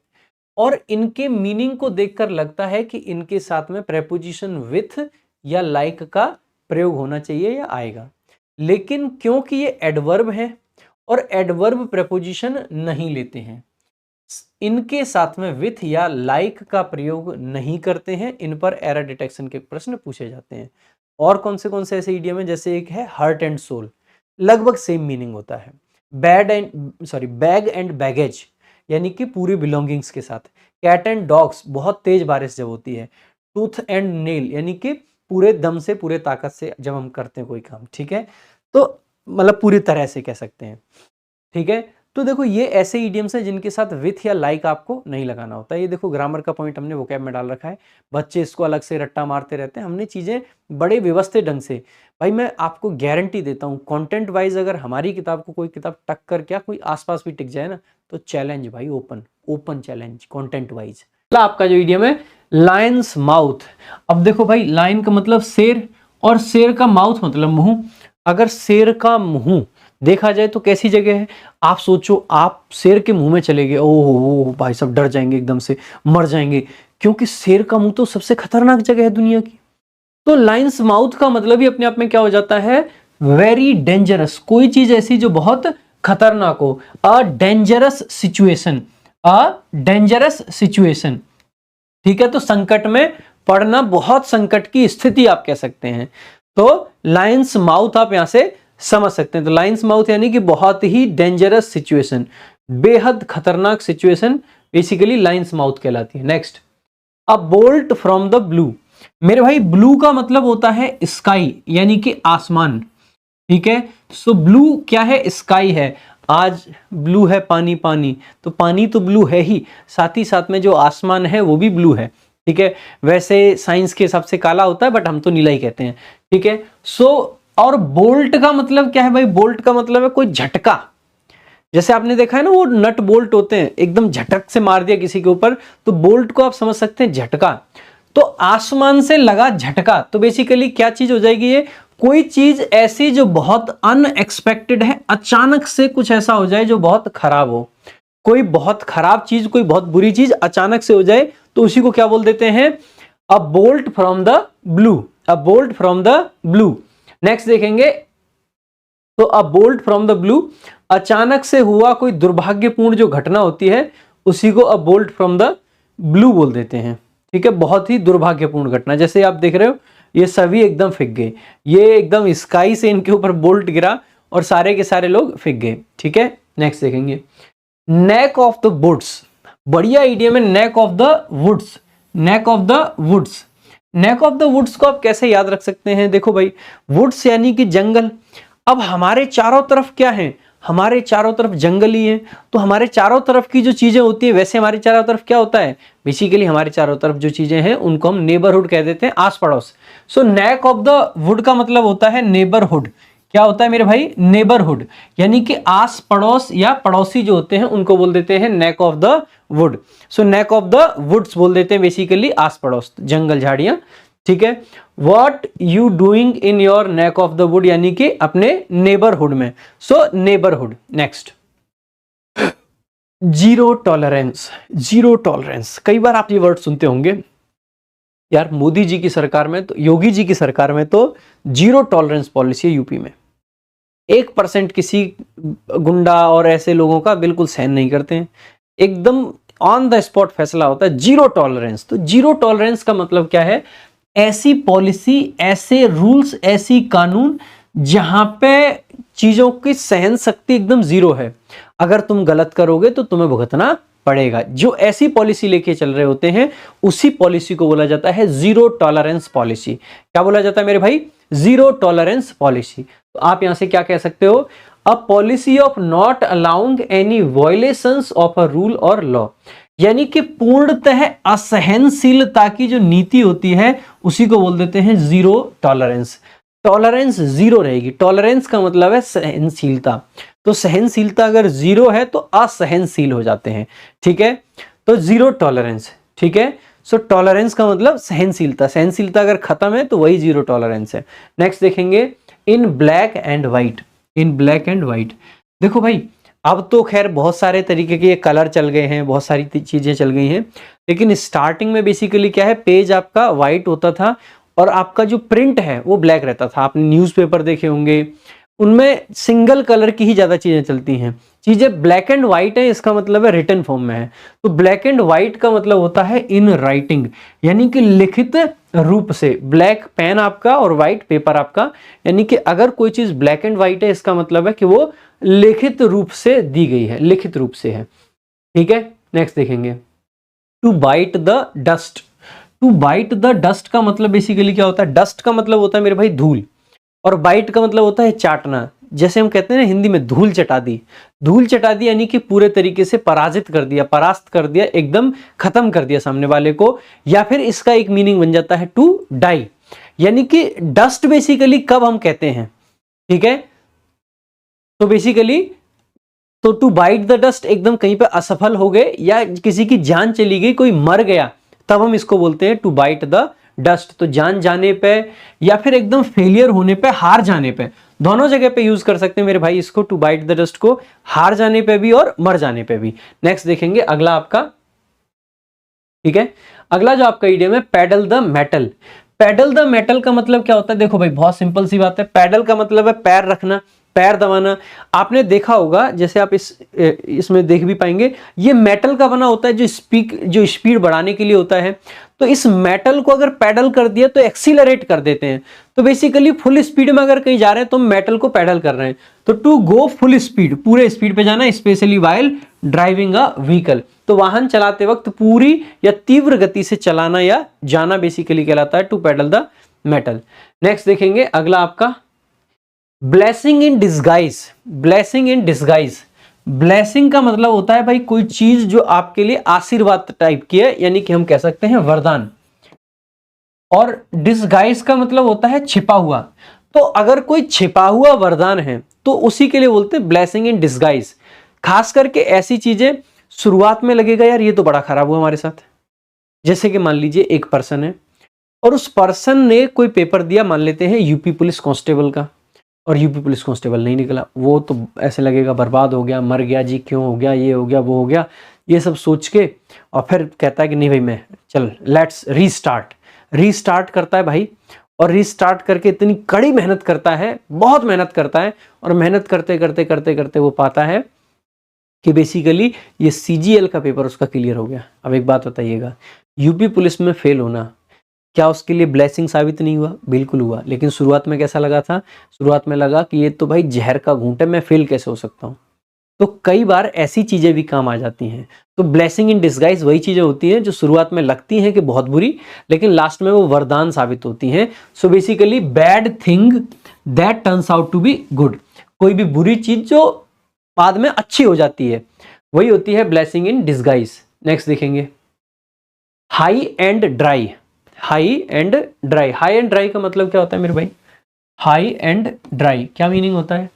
और इनके मीनिंग को देखकर लगता है कि इनके साथ में प्रेपोजिशन विथ या लाइक का प्रयोग होना चाहिए या आएगा, लेकिन क्योंकि ये एडवर्ब है और एडवर्ब प्रेपोजिशन नहीं लेते हैं, इनके साथ में विथ या लाइक का प्रयोग नहीं करते हैं, इन पर एरर डिटेक्शन के प्रश्न पूछे जाते हैं। और कौन से ऐसे इडियम है, जैसे एक है हार्ट एंड सोल, लगभग सेम मीनिंग होता है। बैग एंड बैगेज, यानी कि पूरी बिलोंगिंग्स के साथ। कैट एंड डॉग्स, बहुत तेज बारिश जब होती है। टूथ एंड नेल, यानी कि पूरे दम से पूरे ताकत से जब हम करते हैं कोई काम, ठीक है, तो मतलब पूरी तरह से कह सकते हैं, ठीक है। तो देखो ये ऐसे इडियम्स हैं जिनके साथ विथ या लाइक आपको नहीं लगाना होता। ये देखो ग्रामर का पॉइंट हमने वोकैब में डाल रखा है, बच्चे इसको अलग से रट्टा मारते रहते हैं, हमने चीज़ें बड़े व्यवस्थित ढंग से, भाई मैं आपको गारंटी देता हूँ कंटेंट वाइज अगर हमारी किताब को कोई किताब टक्कर क्या कोई आसपास भी टिक जाए ना, तो चैलेंज भाई, ओपन चैलेंज कंटेंट वाइज। आपका जो इडियम है लायंस माउथ। अब देखो भाई, लायन का मतलब शेर और शेर का माउथ मतलब मुंह। अगर शेर का मुंह देखा जाए तो कैसी जगह है, आप सोचो आप शेर के मुंह में चले गए, ओह भाई सब डर जाएंगे, एकदम से मर जाएंगे, क्योंकि शेर का मुंह तो सबसे खतरनाक जगह है दुनिया की। तो लायंस माउथ का मतलब ही अपने आप में क्या हो जाता है, वेरी डेंजरस, कोई चीज ऐसी जो बहुत खतरनाक हो, अ डेंजरस सिचुएशन, ठीक है। तो संकट में पड़ना, बहुत संकट की स्थिति आप कह सकते हैं, तो लायंस माउथ आप यहां से समझ सकते हैं। तो लायंस माउथ यानी कि बहुत ही डेंजरस सिचुएशन, बेहद खतरनाक सिचुएशन बेसिकली लायंस माउथ कहलाती है। Next, a bolt from the blue. मेरे भाई ब्लू का मतलब होता है स्काई, यानी कि आसमान, ठीक है। सो ब्लू क्या है, स्काई है। आज ब्लू है पानी, तो पानी तो ब्लू है ही, साथ ही साथ में जो आसमान है वो भी ब्लू है, ठीक है। वैसे साइंस के हिसाब से काला होता है बट हम तो नीला ही कहते हैं, ठीक है। सो और बोल्ट का मतलब क्या है भाई, बोल्ट का मतलब है कोई झटका, जैसे आपने देखा है ना वो नट बोल्ट होते हैं, एकदम झटक से मार दिया किसी के ऊपर, तो बोल्ट को आप समझ सकते हैं झटका। तो आसमान से लगा झटका, तो बेसिकली क्या चीज हो जाएगी, ये कोई चीज ऐसी जो बहुत अनएक्सपेक्टेड है, अचानक से कुछ ऐसा हो जाए जो बहुत खराब हो, कोई बहुत खराब चीज, कोई बहुत बुरी चीज अचानक से हो जाए, तो उसी को क्या बोल देते हैं, अ bolt from the blue, a bolt from the blue. Next देखेंगे, तो अ बोल्ट फ्रॉम द ब्लू, अचानक से हुआ कोई दुर्भाग्यपूर्ण जो घटना होती है उसी को अ बोल्ट फ्रॉम द ब्लू बोल देते हैं, ठीक है। बहुत ही दुर्भाग्यपूर्ण घटना, जैसे आप देख रहे हो ये सभी एकदम फिक गए, ये एकदम स्काई से इनके ऊपर बोल्ट गिरा और सारे के सारे लोग फिक गए। ठीक है, नेक्स्ट देखेंगे, नेक ऑफ द वुड्स। बढ़िया इडियम है, neck of the woods, neck of the woods. Neck of the woods को आप कैसे याद रख सकते हैं? देखो भाई, वुड्स यानी कि जंगल। अब हमारे चारों तरफ क्या है? हमारे चारों तरफ जंगल ही है, तो हमारे चारों तरफ की जो चीजें होती है, वैसे हमारे चारों तरफ क्या होता है? बेसिकली हमारे चारों तरफ जो चीजें हैं उनको हम नेबरहुड कह देते हैं, आस पड़ोस। सो नेक ऑफ द वुड का मतलब होता है नेबरहुड। क्या होता है मेरे भाई? नेबरहुड, यानी कि आस पड़ोस या पड़ोसी जो होते हैं उनको बोल देते हैं neck of the wood. So neck of the woods बोल देते हैं बेसिकली आस पड़ोस, जंगल झाड़ियां। ठीक है, what you doing in your neck of the wood, यानी कि अपने नेबरहुड में। So neighbourhood. Next, zero tolerance. Zero tolerance, कई बार आप ये वर्ड सुनते होंगे यार, मोदी जी की सरकार में तो, योगी जी की सरकार में तो जीरो टॉलरेंस पॉलिसी है यूपी में। 1% किसी गुंडा और ऐसे लोगों का बिल्कुल सहन नहीं करते हैं, एकदम ऑन द स्पॉट फैसला होता है, जीरो टॉलरेंस। तो जीरो टॉलरेंस का मतलब क्या है? ऐसी पॉलिसी, ऐसे रूल्स, ऐसी कानून जहां पे चीजों की सहन शक्ति एकदम जीरो है। अगर तुम गलत करोगे तो तुम्हें भुगतना पड़ेगा। जो ऐसी पॉलिसी लेके चल रहे होते हैं उसी पॉलिसी को बोला जाता है जीरो टॉलरेंस पॉलिसी। क्या बोला जाता है मेरे भाई? Zero tolerance policy. तो आप यहां से क्या कह सकते हो? A policy of not allowing any violations of a rule और लॉ, यानी कि पूर्णतः असहनशीलता की जो नीति होती है उसी को बोल देते हैं जीरो टॉलरेंस। टॉलरेंस जीरो रहेगी, टॉलरेंस का मतलब है सहनशीलता। तो सहनशीलता अगर जीरो है तो असहनशील हो जाते हैं। ठीक है, तो जीरो टॉलरेंस। ठीक है, सो टॉलरेंस का मतलब सहनशीलता, सहनशीलता अगर खत्म है तो वही जीरो टॉलरेंस है। नेक्स्ट देखेंगे, in black and white. In black and white, देखो भाई, अब तो खैर बहुत सारे तरीके के कलर चल गए हैं, बहुत सारी चीजें चल गई हैं, लेकिन स्टार्टिंग में बेसिकली क्या है, पेज आपका व्हाइट होता था और आपका जो प्रिंट है वो ब्लैक रहता था। आपने न्यूज़पेपर देखे होंगे, उनमें सिंगल कलर की ही ज्यादा चीजें चलती हैं। चीजें ब्लैक एंड व्हाइट है, इसका मतलब है रिटन फॉर्म में है। तो ब्लैक एंड व्हाइट का मतलब होता है इन राइटिंग, यानी कि लिखित रूप से। ब्लैक पेन आपका और व्हाइट पेपर आपका, यानी कि अगर कोई चीज ब्लैक एंड व्हाइट है इसका मतलब है कि वो लिखित रूप से दी गई है, लिखित रूप से है। ठीक है, नेक्स्ट देखेंगे, to bite the dust. To bite the dust का मतलब बेसिकली क्या होता है? डस्ट का मतलब होता है मेरे भाई धूल, और बाइट का मतलब होता है चाटना। जैसे हम कहते हैं ना हिंदी में, धूल चटा दी। धूल चटा दी यानी कि पूरे तरीके से पराजित कर दिया, परास्त कर दिया, एकदम खत्म कर दिया सामने वाले को। या फिर इसका एक मीनिंग बन जाता है टू डाई, यानी कि डस्ट बेसिकली कब हम कहते हैं। ठीक है, तो बेसिकली तो टू बाइट द डस्ट, एकदम कहीं पे असफल हो गए या किसी की जान चली गई, कोई मर गया, तब हम इसको बोलते हैं टू बाइट द डस्ट। तो जान जाने पे या फिर एकदम फेलियर होने पे, हार जाने पे, दोनों जगह पे यूज कर सकते हैं मेरे भाई इसको, टू बाइट द डस्ट को, हार जाने पे भी और मर जाने पे भी। नेक्स्ट देखेंगे अगला आपका। ठीक है, अगला जो आपका इडियम है, pedal the metal. Pedal the metal का मतलब क्या होता है? देखो भाई, बहुत सिंपल सी बात है। पैडल का मतलब है पैर रखना, पैर दबाना। आपने देखा होगा, जैसे आप इसमें देख भी पाएंगे, ये मेटल का बना होता है जो स्पीड बढ़ाने के लिए होता है। तो इस मेटल को अगर पैडल कर दिया तो एक्सीलरेट कर देते हैं। तो बेसिकली फुल स्पीड में अगर कहीं जा रहे हैं तो मेटल को पैडल कर रहे हैं। तो टू गो फुल स्पीड, पूरे स्पीड पे जाना, specially while driving a vehicle. तो वाहन चलाते वक्त पूरी या तीव्र गति से चलाना या जाना बेसिकली कहलाता है to pedal the metal. Next देखेंगे अगला आपका, blessing in disguise. Blessing in disguise, blessing का मतलब होता है भाई कोई चीज जो आपके लिए आशीर्वाद टाइप की है, यानी कि हम कह सकते हैं वरदान। और डिस्गाइज का मतलब होता है छिपा हुआ। तो अगर कोई छिपा हुआ वरदान है तो उसी के लिए बोलते हैं ब्लेसिंग इन डिस्गाइज। खास करके ऐसी चीजें शुरुआत में लगेगा यार ये तो बड़ा खराब हुआ हमारे साथ। जैसे कि मान लीजिए एक पर्सन है और उस पर्सन ने कोई पेपर दिया, मान लेते हैं यूपी पुलिस कांस्टेबल का, और यूपी पुलिस कांस्टेबल नहीं निकला। वो तो ऐसे लगेगा बर्बाद हो गया, मर गया जी, क्यों हो गया, ये हो गया, वो हो गया, ये सब सोच के, और फिर कहता है कि नहीं भाई मैं चल लेट्स रीस्टार्ट। रीस्टार्ट करता है भाई, और रीस्टार्ट करके इतनी कड़ी मेहनत करता है, बहुत मेहनत करता है, और मेहनत करते करते करते करते वो पाता है कि बेसिकली ये CGL का पेपर उसका क्लियर हो गया। अब एक बात बताइएगा, यूपी पुलिस में फेल होना क्या उसके लिए ब्लेसिंग साबित नहीं हुआ? बिल्कुल हुआ। लेकिन शुरुआत में कैसा लगा था? शुरुआत में लगा कि ये तो भाई जहर का घूंट है, मैं फेल कैसे हो सकता हूँ। तो कई बार ऐसी चीजें भी काम आ जाती हैं। तो ब्लेसिंग इन डिस्गाइज वही चीजें होती हैं जो शुरुआत में लगती हैं कि बहुत बुरी, लेकिन लास्ट में वो वरदान साबित होती हैं। So basically bad thing that turns out to be good. कोई भी बुरी चीज जो बाद में अच्छी हो जाती है, वही होती है ब्लेसिंग इन डिस्गाइज। नेक्स्ट देखेंगे, high and dry. High and dry, high and dry का मतलब क्या होता है मेरे भाई? हाई एंड ड्राई क्या मीनिंग होता है?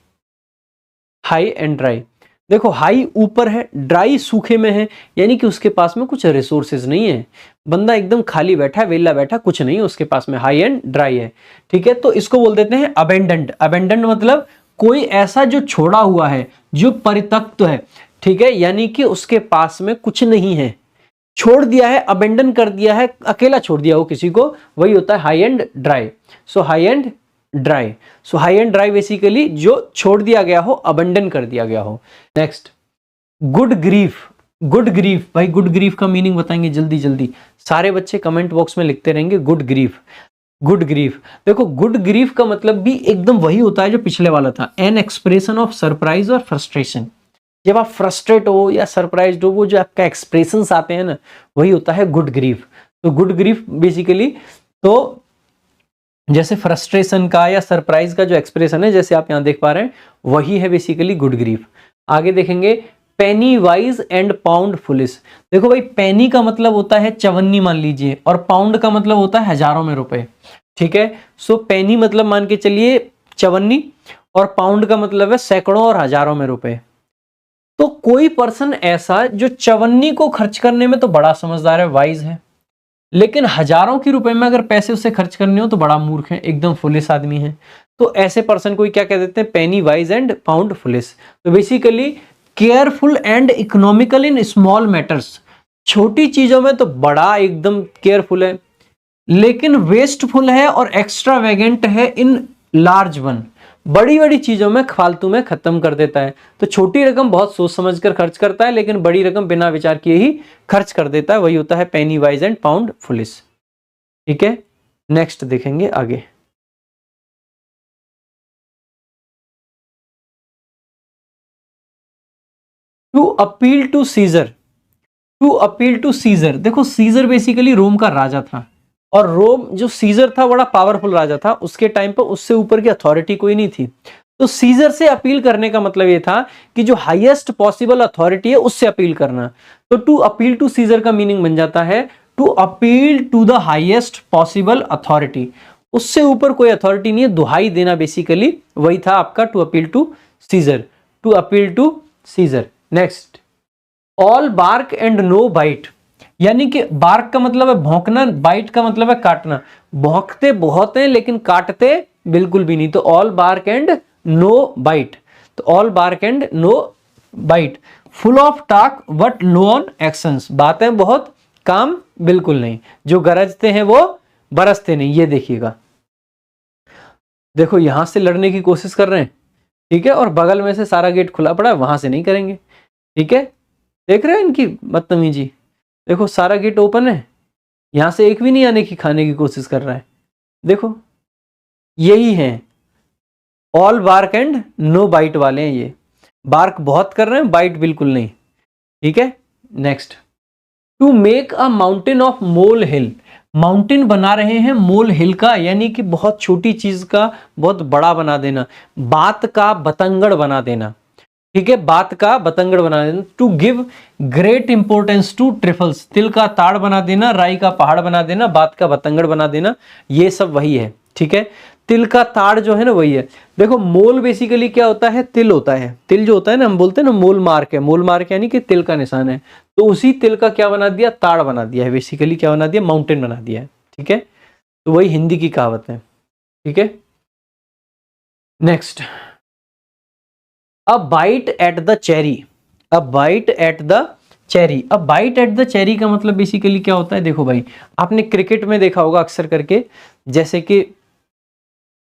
हाई एंड ड्राई, देखो हाई ऊपर है, ड्राई सूखे में है, यानी कि उसके पास में कुछ रिसोर्सेज नहीं है, बंदा एकदम खाली बैठा है, वेला बैठा, कुछ नहीं है उसके पास में, हाई एंड ड्राई है। ठीक है, तो इसको बोल देते हैं अबेंडेंट। अबेंडेंट मतलब कोई ऐसा जो छोड़ा हुआ है, जो परित्यक्त है। ठीक है, यानी कि उसके पास में कुछ नहीं है, छोड़ दिया है, अबेंडन कर दिया है, अकेला छोड़ दिया हो किसी को, वही होता है high and dry. So high and dry, so high and dry basically जो छोड़ दिया गया हो, अबंडन कर दिया गया हो। Next, good grief. Good grief, भाई गुड ग्रीफ का मीनिंग बताएंगे जल्दी जल्दी, सारे बच्चे कमेंट बॉक्स में लिखते रहेंगे गुड ग्रीफ। गुड ग्रीफ, देखो गुड ग्रीफ का मतलब भी एकदम वही होता है जो पिछले वाला था, एन एक्सप्रेशन ऑफ सरप्राइज और फ्रस्ट्रेशन। जब आप फ्रस्ट्रेट हो या सरप्राइज्ड हो, वो जो आपका एक्सप्रेशंस आते हैं ना, वही होता है गुड ग्रीफ। तो गुड ग्रीफ बेसिकली, तो जैसे फ्रस्ट्रेशन का या सरप्राइज का जो एक्सप्रेशन है, जैसे आप यहां देख पा रहे हैं, वही है बेसिकली गुड ग्रीफ। आगे देखेंगे, पेनी वाइज एंड पाउंड फुलिश। देखो भाई, पेनी का मतलब होता है चवन्नी मान लीजिए, और पाउंड का मतलब होता है हजारों में रुपए। ठीक है, सो पेनी मतलब मान के चलिए चवन्नी, और पाउंड का मतलब है सैकड़ों और हजारों में रुपए। तो कोई पर्सन ऐसा जो चवन्नी को खर्च करने में तो बड़ा समझदार है, वाइज है, लेकिन हजारों के रुपए में अगर पैसे उसे खर्च करने हो तो बड़ा मूर्ख है, एकदम फुलिस आदमी है। तो ऐसे पर्सन को क्या कह देते हैं? पेनी वाइज एंड पाउंड फुलिस। तो basically careful and economical in small matters. छोटी चीजों में तो बड़ा एकदम केयरफुल है, लेकिन वेस्टफुल है और एक्स्ट्रावेगेंट है इन लार्ज वन। बड़ी बड़ी चीजों में फालतू में खत्म कर देता है। तो छोटी रकम बहुत सोच समझ कर खर्च करता है, लेकिन बड़ी रकम बिना विचार किए ही खर्च कर देता है, वही होता है penny wise and pound foolish. ठीक है, नेक्स्ट देखेंगे आगे। To appeal to Caesar. To appeal to Caesar, देखो सीजर बेसिकली रोम का राजा था, और रोम जो सीजर था बड़ा पावरफुल राजा था उसके टाइम पर, उससे ऊपर की अथॉरिटी कोई नहीं थी। तो सीजर से अपील करने का मतलब ये था कि जो हाईएस्ट पॉसिबल अथॉरिटी है उससे अपील करना। तो टू अपील टू सीजर का मीनिंग बन जाता है to appeal to the highest possible authority. उससे ऊपर कोई अथॉरिटी नहीं है, दुहाई देना बेसिकली वही था आपका to appeal to Caesar. To appeal to Caesar. Next, all bark and no bite. यानी कि बार्क का मतलब है भौंकना, बाइट का मतलब है काटना। भौंकते बहुत हैं लेकिन काटते बिल्कुल भी नहीं। तो all bark and no bite. तो all bark and no bite. Full of talk but low on actions. बातें बहुत, काम बिल्कुल नहीं। जो गरजते हैं वो बरसते नहीं। ये देखिएगा, देखो यहां से लड़ने की कोशिश कर रहे हैं, ठीक है, और बगल में से सारा गेट खुला पड़ा है, वहां से नहीं करेंगे। ठीक है, देख रहे हैं इनकी बदतमीजी। देखो सारा गेट ओपन है, यहां से एक भी नहीं आने की, खाने की कोशिश कर रहा है। देखो यही है all bark and no bite वाले हैं। ये बार्क बहुत कर रहे हैं, बाइट बिल्कुल नहीं। ठीक है, next, to make a mountain of mole hill. Mountain बना रहे हैं मोल हिल का, यानी कि बहुत छोटी चीज का बहुत बड़ा बना देना, बात का बतंगड़ बना देना। ठीक है, बात का बतंगड़ बना देना। To give great importance to trifles. तिल का ताड़ बना देना, राई का पहाड़ बना देना, बात का बतंगड़ बना देना, ये सब वही है। ठीक है, तिल का ताड़ जो है ना वही है। देखो मोल बेसिकली क्या होता है? तिल होता है। तिल जो होता है ना, हम बोलते हैं ना मोल मार्क है। मोल मार्क यानी कि तिल का निशान है। तो उसी तिल का क्या बना दिया? ताड़ बना दिया है। बेसिकली क्या बना दिया? माउंटेन बना दिया है। ठीक है, तो वही हिंदी की कहावत है। ठीक है, next, a bite at the cherry. A bite at the cherry. A bite at the cherry का मतलब बेसिकली क्या होता है? देखो भाई, आपने क्रिकेट में देखा होगा अक्सर करके, जैसे कि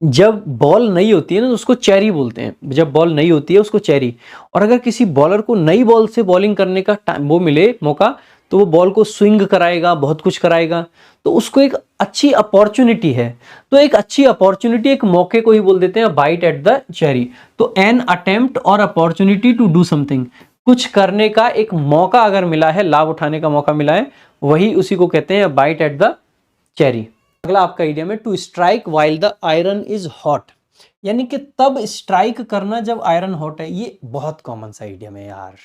जब बॉल नहीं होती है ना तो उसको चेरी बोलते हैं। जब बॉल नहीं होती है उसको चेरी। और अगर किसी बॉलर को नई बॉल से बॉलिंग करने का टाइम वो मिले मौका, तो वो बॉल को स्विंग कराएगा, बहुत कुछ कराएगा, तो उसको एक अच्छी अपॉर्चुनिटी है। तो एक अच्छी अपॉर्चुनिटी, एक मौके को ही बोल देते हैं बाइट एट द चेरी। तो एन अटेम्प्ट और अपॉर्चुनिटी टू डू समथिंग, कुछ करने का एक मौका अगर मिला है, लाभ उठाने का मौका मिला है, वही उसी को कहते हैं बाइट एट द चेरी। अगला आपका इडियम है to strike while the iron is hot, यानी कि तब स्ट्राइक करना जब आयरन हॉट है। ये बहुत कॉमन सा इडियम है यार,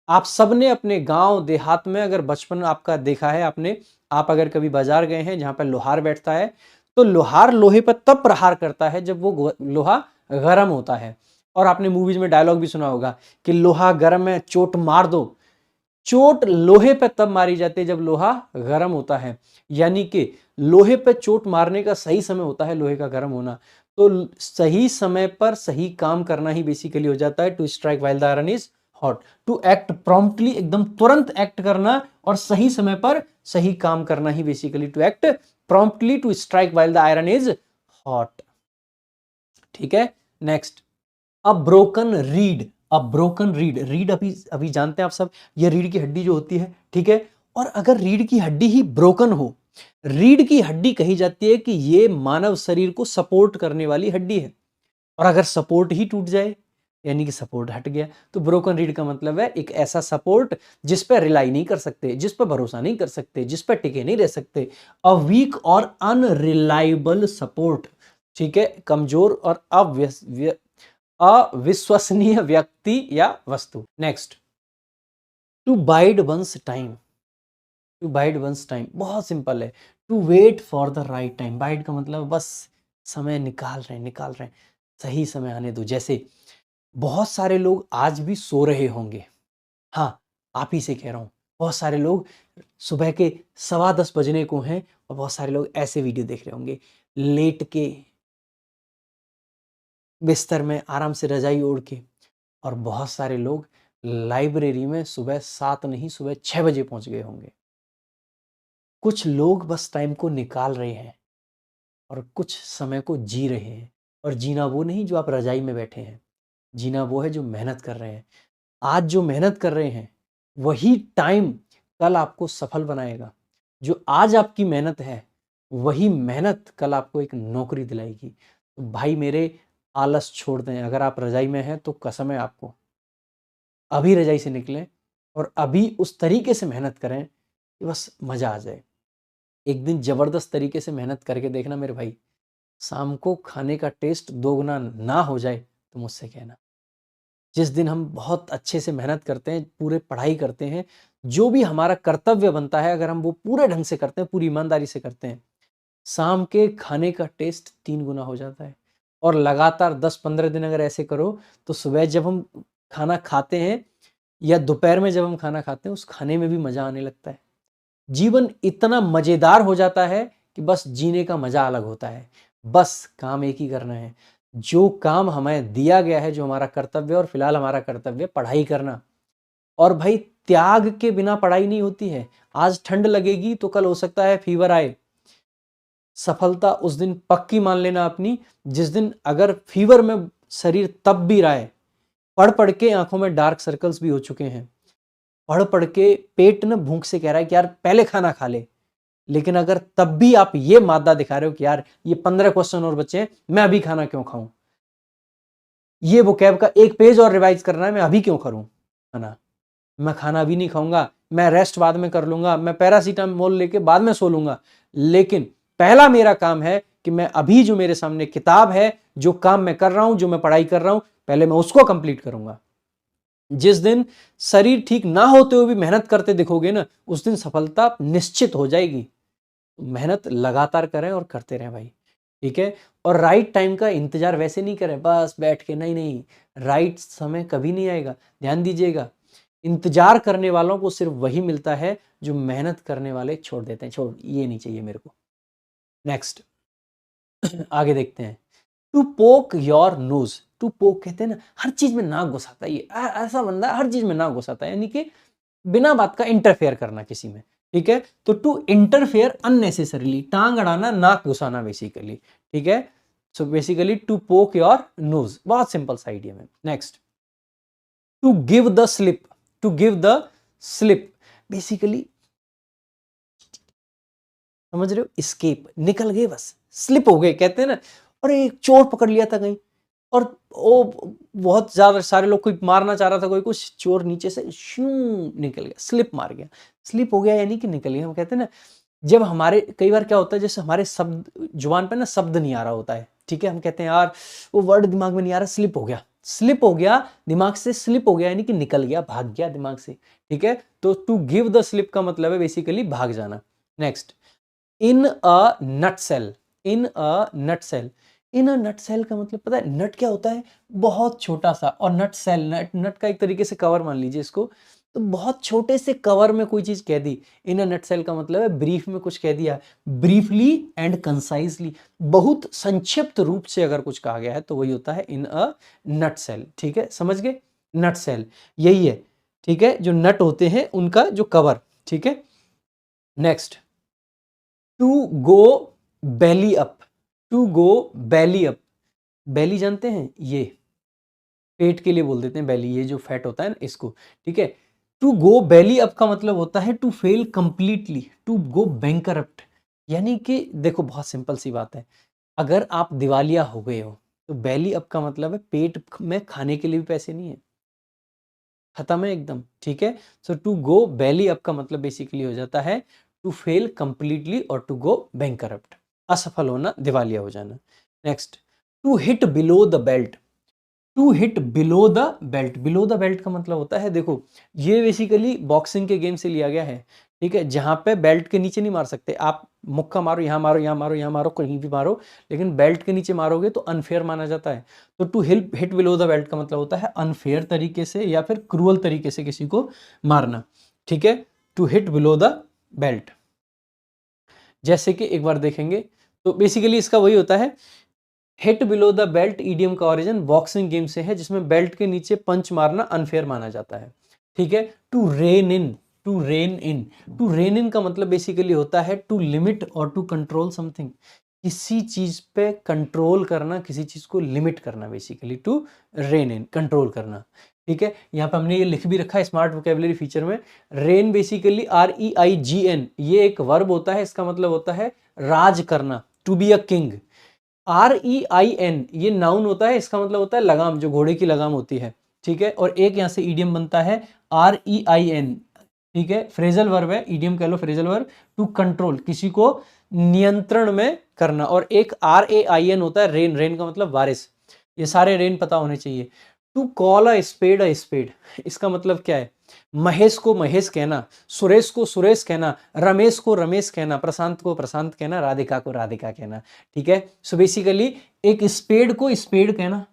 आप सबने अपने गांव देहात में अगर बचपन आपका देखा है आपने, आप अगर कभी बाजार गए हैं जहां पर लोहार बैठता है, तो लोहार लोहे पर तब प्रहार करता है जब वो लोहा गर्म होता है। और आपने मूवीज में डायलॉग भी सुना होगा कि लोहा गर्म है चोट मार दो। चोट लोहे पे तब मारी जाती है जब लोहा गर्म होता है, यानी कि लोहे पे चोट मारने का सही समय होता है लोहे का गर्म होना। तो सही समय पर सही काम करना ही बेसिकली हो जाता है to strike while the iron is hot. To act promptly, एकदम तुरंत एक्ट करना और सही समय पर सही काम करना ही basically to act promptly to strike while the iron is hot. ठीक है, next, a broken reed. A broken reed, reed अभी जानते हैं आप सब, ये रीढ़ की हड्डी जो होती है, ठीक है। और अगर रीढ़ की हड्डी ही ब्रोकन हो, रीढ़ की हड्डी कही जाती है कि ये मानव शरीर को सपोर्ट करने वाली हड्डी है, और अगर सपोर्ट ही टूट जाए यानी कि सपोर्ट हट गया, तो ब्रोकन रीड का मतलब है एक ऐसा सपोर्ट जिस पर रिलाई नहीं कर सकते, जिस पर भरोसा नहीं कर सकते, जिस पर टिके नहीं रह सकते। अ वीक और अनरिलायबल सपोर्ट, ठीक है, कमजोर और अविश्वसनीय व्यक्ति या वस्तु। Next, to bide one's time. To bide one's time बहुत सिंपल है, to wait for the right time. Bide का मतलब बस समय निकाल रहे हैं, सही समय आने दो। जैसे बहुत सारे लोग आज भी सो रहे होंगे, हाँ आप ही से कह रहा हूं, बहुत सारे लोग सुबह के 10:15 बजने को हैं और बहुत सारे लोग ऐसे वीडियो देख रहे होंगे लेट के बिस्तर में आराम से रजाई ओढ़ के, और बहुत सारे लोग लाइब्रेरी में सुबह 7 नहीं सुबह 6 बजे पहुंच गए होंगे। कुछ लोग बस टाइम को निकाल रहे हैं और कुछ समय को जी रहे हैं, और जीना वो नहीं जो आप रजाई में बैठे हैं, जीना वो है जो मेहनत कर रहे हैं। आज जो मेहनत कर रहे हैं वही टाइम कल आपको सफल बनाएगा। जो आज आपकी मेहनत है वही मेहनत कल आपको एक नौकरी दिलाएगी। तो भाई मेरे, आलस छोड़ दें। अगर आप रजाई में हैं तो कसम है आपको, अभी रजाई से निकलें और अभी उस तरीके से मेहनत करें कि बस मज़ा आ जाए। एक दिन ज़बरदस्त तरीके से मेहनत करके देखना मेरे भाई, शाम को खाने का टेस्ट दोगुना ना हो जाए तो मुझसे कहना। जिस दिन हम बहुत अच्छे से मेहनत करते हैं, पूरे पढ़ाई करते हैं, जो भी हमारा कर्तव्य बनता है, अगर हम वो पूरे ढंग से करते हैं, पूरी ईमानदारी से करते हैं, शाम के खाने का टेस्ट 3 गुना हो जाता है। और लगातार 10-15 दिन अगर ऐसे करो तो सुबह जब हम खाना खाते हैं या दोपहर में जब हम खाना खाते हैं, उस खाने में भी मज़ा आने लगता है। जीवन इतना मज़ेदार हो जाता है कि बस जीने का मज़ा अलग होता है। बस काम एक ही करना है, जो काम हमें दिया गया है, जो हमारा कर्तव्य, और फिलहाल हमारा कर्तव्य पढ़ाई करना। और भाई त्याग के बिना पढ़ाई नहीं होती है। आज ठंड लगेगी तो कल हो सकता है फीवर आए। सफलता उस दिन पक्की मान लेना अपनी, जिस दिन अगर फीवर में शरीर तब भी रहा है, पढ़ पढ़ के आंखों में डार्क सर्कल्स भी हो चुके हैं, पढ़ पढ़ के पेट न भूख से कह रहा है कि यार पहले खाना खा ले, लेकिन अगर तब भी आप ये मादा दिखा रहे हो कि यार ये 15 क्वेश्चन और बचे हैं, मैं अभी खाना क्यों खाऊं, ये वोकैब का एक पेज और रिवाइज करना है, मैं अभी क्यों करूं खाना, मैं खाना अभी नहीं खाऊंगा, मैं रेस्ट बाद में कर लूंगा, मैं पैरासीटामोल लेके बाद में सो लूंगा, लेकिन पहला मेरा काम है कि मैं अभी जो मेरे सामने किताब है, जो काम मैं कर रहा हूं, जो मैं पढ़ाई कर रहा हूं, पहले मैं उसको कंप्लीट करूंगा। जिस दिन शरीर ठीक ना होते हुए भी मेहनत करते दिखोगे ना, उस दिन सफलता निश्चित हो जाएगी। मेहनत लगातार करें और करते रहें भाई, ठीक है। और राइट टाइम का इंतजार वैसे नहीं करें बस बैठ के, नहीं, राइट समय कभी नहीं आएगा। ध्यान दीजिएगा, इंतजार करने वालों को सिर्फ वही मिलता है जो मेहनत करने वाले छोड़ देते हैं। छोड़, ये नहीं चाहिए मेरे को। नेक्स्ट आगे देखते हैं, to poke your knows. To poke कहते हैं ना, हर चीज में नाक घुसाता है, ये ऐसा बंदा हर चीज में नाक घुसाता है, यानी कि बिना बात का इंटरफेयर करना किसी में, ठीक है। तो टू इंटरफेयर अननेसेसरीली, टांग अड़ाना, नाक घुसाना बेसिकली, ठीक है। So basically to poke your nose, बहुत सिंपल सा आइडिया है। Next, to give the slip. To give the slip basically समझ रहे हो, escape, निकल गए बस, स्लिप हो गए, कहते हैं ना, अरे एक चोर पकड़ लिया था कहीं और वो बहुत ज्यादा सारे लोग, कोई मारना चाह रहा था, कोई कुछ, चोर नीचे से शू निकल गया, स्लिप मार गया, स्लिप हो गया यानी कि निकल गया। हम कहते हैं ना, जब हमारे कई बार क्या होता है, जैसे हमारे शब्द जुबान पे ना शब्द नहीं आ रहा होता है, ठीक है, हम कहते हैं यार वो वर्ड दिमाग में नहीं आ रहा, स्लिप हो गया, स्लिप हो गया दिमाग से, स्लिप हो गया यानी कि निकल गया, भाग गया दिमाग से, ठीक है। तो टू गिव द स्लिप का मतलब है बेसिकली भाग जाना। नेक्स्ट, इन अ नट सेल, इन अ नट सेल, इन अ नट सेल का मतलब पता है, नट क्या होता है, बहुत छोटा सा, और नट सेल, नट नट का एक तरीके से कवर मान लीजिए इसको, तो बहुत छोटे से कवर में कोई चीज कह दी, इन अ नट सेल का मतलब है ब्रीफ में कुछ कह दिया, ब्रीफली एंड कंसाइजली, बहुत संक्षिप्त रूप से अगर कुछ कहा गया है तो वही होता है इन अ नट सेल, ठीक है, समझ गए, नट सेल यही है, ठीक है, जो नट होते हैं उनका जो कवर, ठीक है। Next, to go belly up, to go belly up, belly जानते हैं, ये पेट के लिए बोल देते हैं बेली, ये जो फैट होता है ना इसको, ठीक है। टू गो बेली अप का मतलब होता है to fail completely, to go bankrupt, यानी कि देखो बहुत सिंपल सी बात है, अगर आप दिवालिया हो गए हो तो बेली अप का मतलब है पेट में खाने के लिए भी पैसे नहीं है, खत्म है एकदम, ठीक है। सो टू गो बेली अप का मतलब बेसिकली हो जाता है टू फेल कंप्लीटली और टू गो बैंकरप्ट, असफल होना, दिवालिया हो जाना। Next, to hit below the belt, to hit below the belt, below the belt का मतलब होता है, देखो ये बेसिकली बॉक्सिंग के गेम से लिया गया है, ठीक है, जहां पे बेल्ट के नीचे नहीं मार सकते आप, मुक्का मारो, यहां मारो, यहां मारो, यहां मारो, कहीं भी मारो, लेकिन बेल्ट के नीचे मारोगे तो अनफेयर माना जाता है। तो to hit below the belt का मतलब होता है अनफेयर तरीके से या फिर क्रूअल तरीके से किसी को मारना, ठीक है, to hit below the belt. जैसे कि एक बार देखेंगे तो बेसिकली इसका वही होता है, hit below the belt idiom का ओरिजिन बॉक्सिंग गेम से है, जिसमें बेल्ट के नीचे पंच मारना अनफेयर माना जाता है, ठीक है। To rein in, to rein in, to rein in का मतलब बेसिकली होता है टू लिमिट और टू कंट्रोल समथिंग, किसी चीज पे कंट्रोल करना, किसी चीज को लिमिट करना, basically to rein in, control करना, ठीक है। यहाँ पे हमने ये लिख भी रखा है स्मार्ट वोकेबुलरी फीचर में, रेन बेसिकली REIGN, ये एक वर्ब होता है, इसका मतलब होता है राज करना, to be a king. REIN ये नाउन होता है, इसका मतलब होता है लगाम, जो घोड़े की लगाम होती है, ठीक है। और एक यहाँ से ईडियम बनता है REIN, ठीक है, फ्रेजल वर्ब है, ईडियम कह लो, फ्रेजल वर्ब, टू कंट्रोल, किसी को नियंत्रण में करना। और एक RAIN होता है रेन, रेन का मतलब बारिश, ये सारे रेन पता होने चाहिए। टू कॉल अ स्पेड, इसका मतलब क्या है, महेश को महेश कहना, सुरेश को सुरेश कहना, रमेश को रमेश कहना, प्रशांत को प्रशांत कहना, राधिका को राधिका कहना, ठीक है। सो बेसिकली एक स्पेड को स्पेड कहना,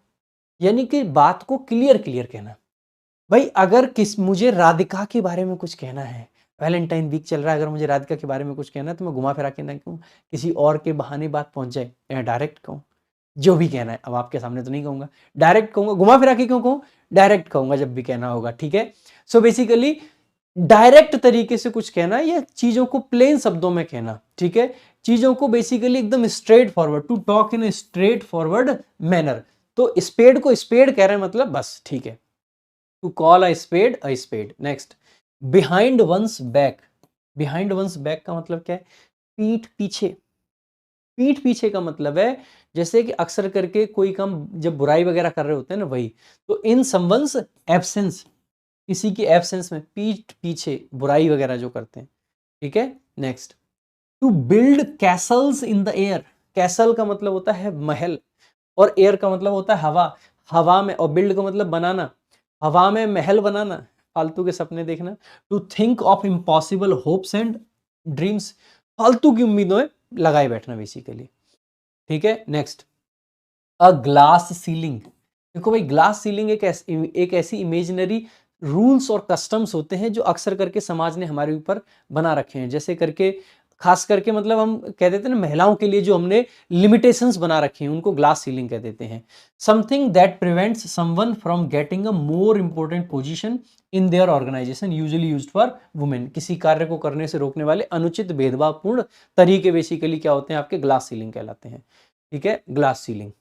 यानी कि बात को क्लियर क्लियर कहना। भाई अगर मुझे राधिका के बारे में कुछ कहना है, वैलेंटाइन वीक चल रहा है, अगर मुझे राधिका के बारे में कुछ कहना है तो मैं घुमा फिरा के ना कहूँ, किसी और के बहाने बात पहुंच जाए, या डायरेक्ट कहूँ, जो भी कहना है, अब आपके सामने तो नहीं कहूंगा, डायरेक्ट कहूंगा, घुमा फिरा के क्यों कहूं, डायरेक्ट कहूंगा जब भी कहना होगा, ठीक है। सो बेसिकली डायरेक्ट तरीके से कुछ कहना या चीजों को प्लेन शब्दों में कहना, ठीक है, चीजों को बेसिकली एकदम straight forward, to talk in straight forward manner. तो स्पेड को स्पेड कह रहे हैं मतलब बस, ठीक है, to call a spade. Next, behind one's back, behind one's back का मतलब क्या है, पीठ पीछे, पीठ पीछे का मतलब है जैसे कि अक्सर करके कोई काम जब बुराई वगैरह कर रहे होते हैं ना, वही, तो इन समवंस एब्सेंस, किसी की एब्सेंस में पीठ पीछे बुराई वगैरह जो करते हैं, ठीक है। Next, to build castles in the air, castle का मतलब होता है महल, और एयर का मतलब होता है हवा, हवा में, और बिल्ड का मतलब बनाना, हवा में महल बनाना, फालतू के सपने देखना। To think of impossible hopes and dreams, फालतू की उम्मीदों लगाए बैठना बेसिकली, ठीक है। नेक्स्ट, अ ग्लास सीलिंग, देखो भाई ग्लास सीलिंग एक ऐसी इमेजिनरी रूल्स और कस्टम्स होते हैं जो अक्सर करके समाज ने हमारे ऊपर बना रखे हैं, जैसे करके खास करके मतलब हम कह देते हैं ना, महिलाओं के लिए जो हमने लिमिटेशंस बना रखी हैं उनको ग्लास सीलिंग कह देते हैं। Something that prevents someone from getting a more important position in their organisation usually used for women, किसी कार्य को करने से रोकने वाले अनुचित भेदभावपूर्ण तरीके बेसिकली क्या होते हैं, आपके ग्लास सीलिंग कहलाते हैं, ठीक है, ग्लास सीलिंग,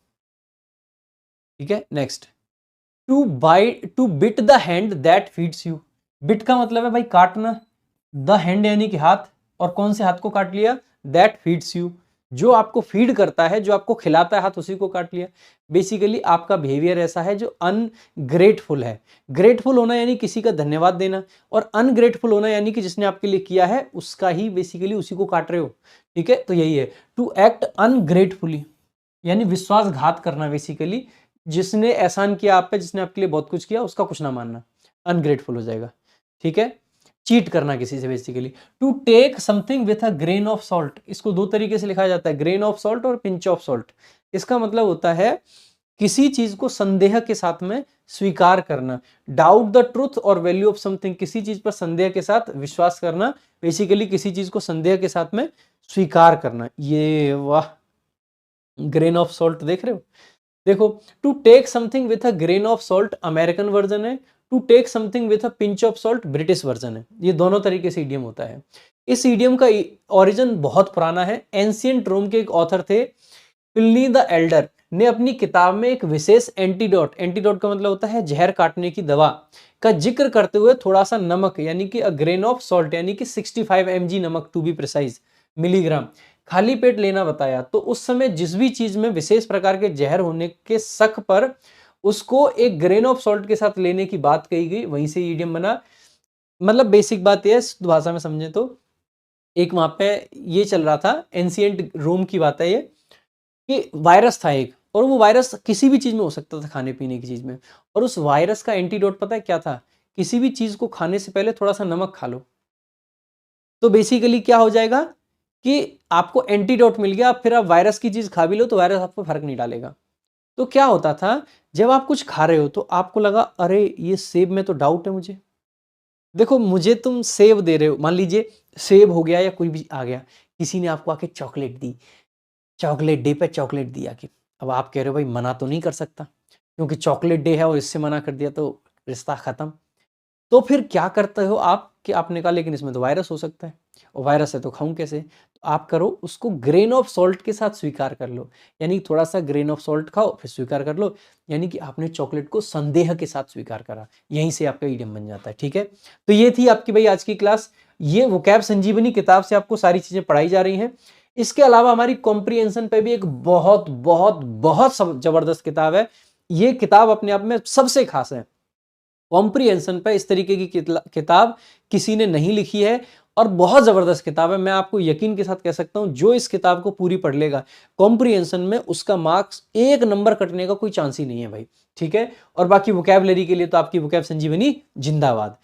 ठीक है। Next, two bit the hand that feeds you, bit का मतलब है भाई काटना, द हैंड यानी कि हाथ, और कौन से हाथ को काट लिया? दैट फीड्स यू, जो आपको फीड करता है, जो आपको खिलाता है हाथ, उसी को काट लिया। बेसिकली आपका बिहेवियर ऐसा है जो अनग्रेटफुल है। ग्रेटफुल होना यानी किसी का धन्यवाद देना, और अनग्रेटफुल होना यानी कि जिसने आपके लिए किया है उसका ही बेसिकली उसी को काट रहे हो। ठीक है, तो यही है टू एक्ट अनग्रेटफुली, यानी विश्वासघात करना। बेसिकली जिसने एहसान किया आप पे, जिसने आपके लिए बहुत कुछ किया, उसका कुछ ना मानना, अनग्रेटफुल हो जाएगा। ठीक है, चीट करना किसी से basically. To take something with a grain of salt, इसको दो तरीके से लिखा जाता है, ग्रेन ऑफ सॉल्ट और पिंच ऑफ सॉल्ट। इसका मतलब होता है किसी चीज को संदेह के साथ में स्वीकार करना। डाउट द ट्रुथ और वैल्यू ऑफ समथिंग, किसी चीज पर संदेह के साथ विश्वास करना, बेसिकली किसी चीज को संदेह के साथ में स्वीकार करना। ये वाह, ग्रेन ऑफ सॉल्ट देख रहे हो? देखो, to take something with a grain of salt American version है, to take something with a pinch of salt British version है। ये दोनों तरीके से इडियम होता है। इस इडियम का ओरिजिन बहुत पुराना है। एंशियंट रोम के एक ऑथर थे प्लिनी द एल्डर ने अपनी किताब में एक विशेष एंटीडोट, एंटीडोट का मतलब होता है जहर काटने की दवा, का जिक्र करते हुए थोड़ा सा नमक यानी कि अ ग्रेन ऑफ सॉल्ट यानी कि 65 mg नमक टू बी प्रिसाइज मिलीग्राम खाली पेट लेना बताया। तो उस समय जिस भी चीज में विशेष प्रकार के जहर होने के शक पर उसको एक ग्रेन ऑफ सॉल्ट के साथ लेने की बात कही गई, वहीं से ईडियम बना। मतलब बेसिक बात यह है, भाषा में समझे तो एक वहां पे ये चल रहा था, एंशियंट रोम की बात है ये, कि वायरस था एक, और वो वायरस किसी भी चीज में हो सकता था, खाने पीने की चीज में। और उस वायरस का एंटीडोट पता है क्या था? किसी भी चीज को खाने से पहले थोड़ा सा नमक खा लो, तो बेसिकली क्या हो जाएगा कि आपको एंटीडोट मिल गया। फिर आप वायरस की चीज खा भी लो तो वायरस आपको फर्क नहीं डालेगा। तो क्या होता था, जब आप कुछ खा रहे हो तो आपको लगा अरे ये सेब में तो डाउट है मुझे, देखो मुझे तुम सेब दे रहे हो, मान लीजिए सेब हो गया या कोई भी आ गया, किसी ने आपको आके चॉकलेट दी, चॉकलेट डे पे चॉकलेट दी आके, अब आप कह रहे हो भाई मना तो नहीं कर सकता क्योंकि चॉकलेट डे है और इससे मना कर दिया तो रिश्ता खत्म। तो फिर क्या करते हो आप कि आपने कहा लेकिन इसमें तो वायरस हो सकता है, और वायरस है तो खाऊं कैसे? तो आप करो उसको ग्रेन ऑफ सॉल्ट के साथ स्वीकार कर लो, यानी थोड़ा सा ग्रेन ऑफ सॉल्ट खाओ फिर स्वीकार कर लो, यानी कि आपने चॉकलेट को संदेह के साथ स्वीकार करा। यहीं से आपका ईडियम बन जाता है। ठीक है, तो ये थी आपकी भाई आज की क्लास। ये वोकैब संजीवनी किताब से आपको सारी चीजें पढ़ाई जा रही हैं। इसके अलावा हमारी कॉम्प्रिहेंशन पे भी एक बहुत बहुत बहुत जबरदस्त किताब है। ये किताब अपने आप में सबसे खास है। कॉम्प्रिहेंशन पे इस तरीके की किताब किसी ने नहीं लिखी है, और बहुत जबरदस्त किताब है। मैं आपको यकीन के साथ कह सकता हूं जो इस किताब को पूरी पढ़ लेगा कॉम्प्रिहेंशन में, उसका मार्क्स 1 नंबर कटने का कोई चांस ही नहीं है भाई। ठीक है, और बाकी वोकैबुलरी के लिए तो आपकी वोकैब संजीवनी जिंदाबाद।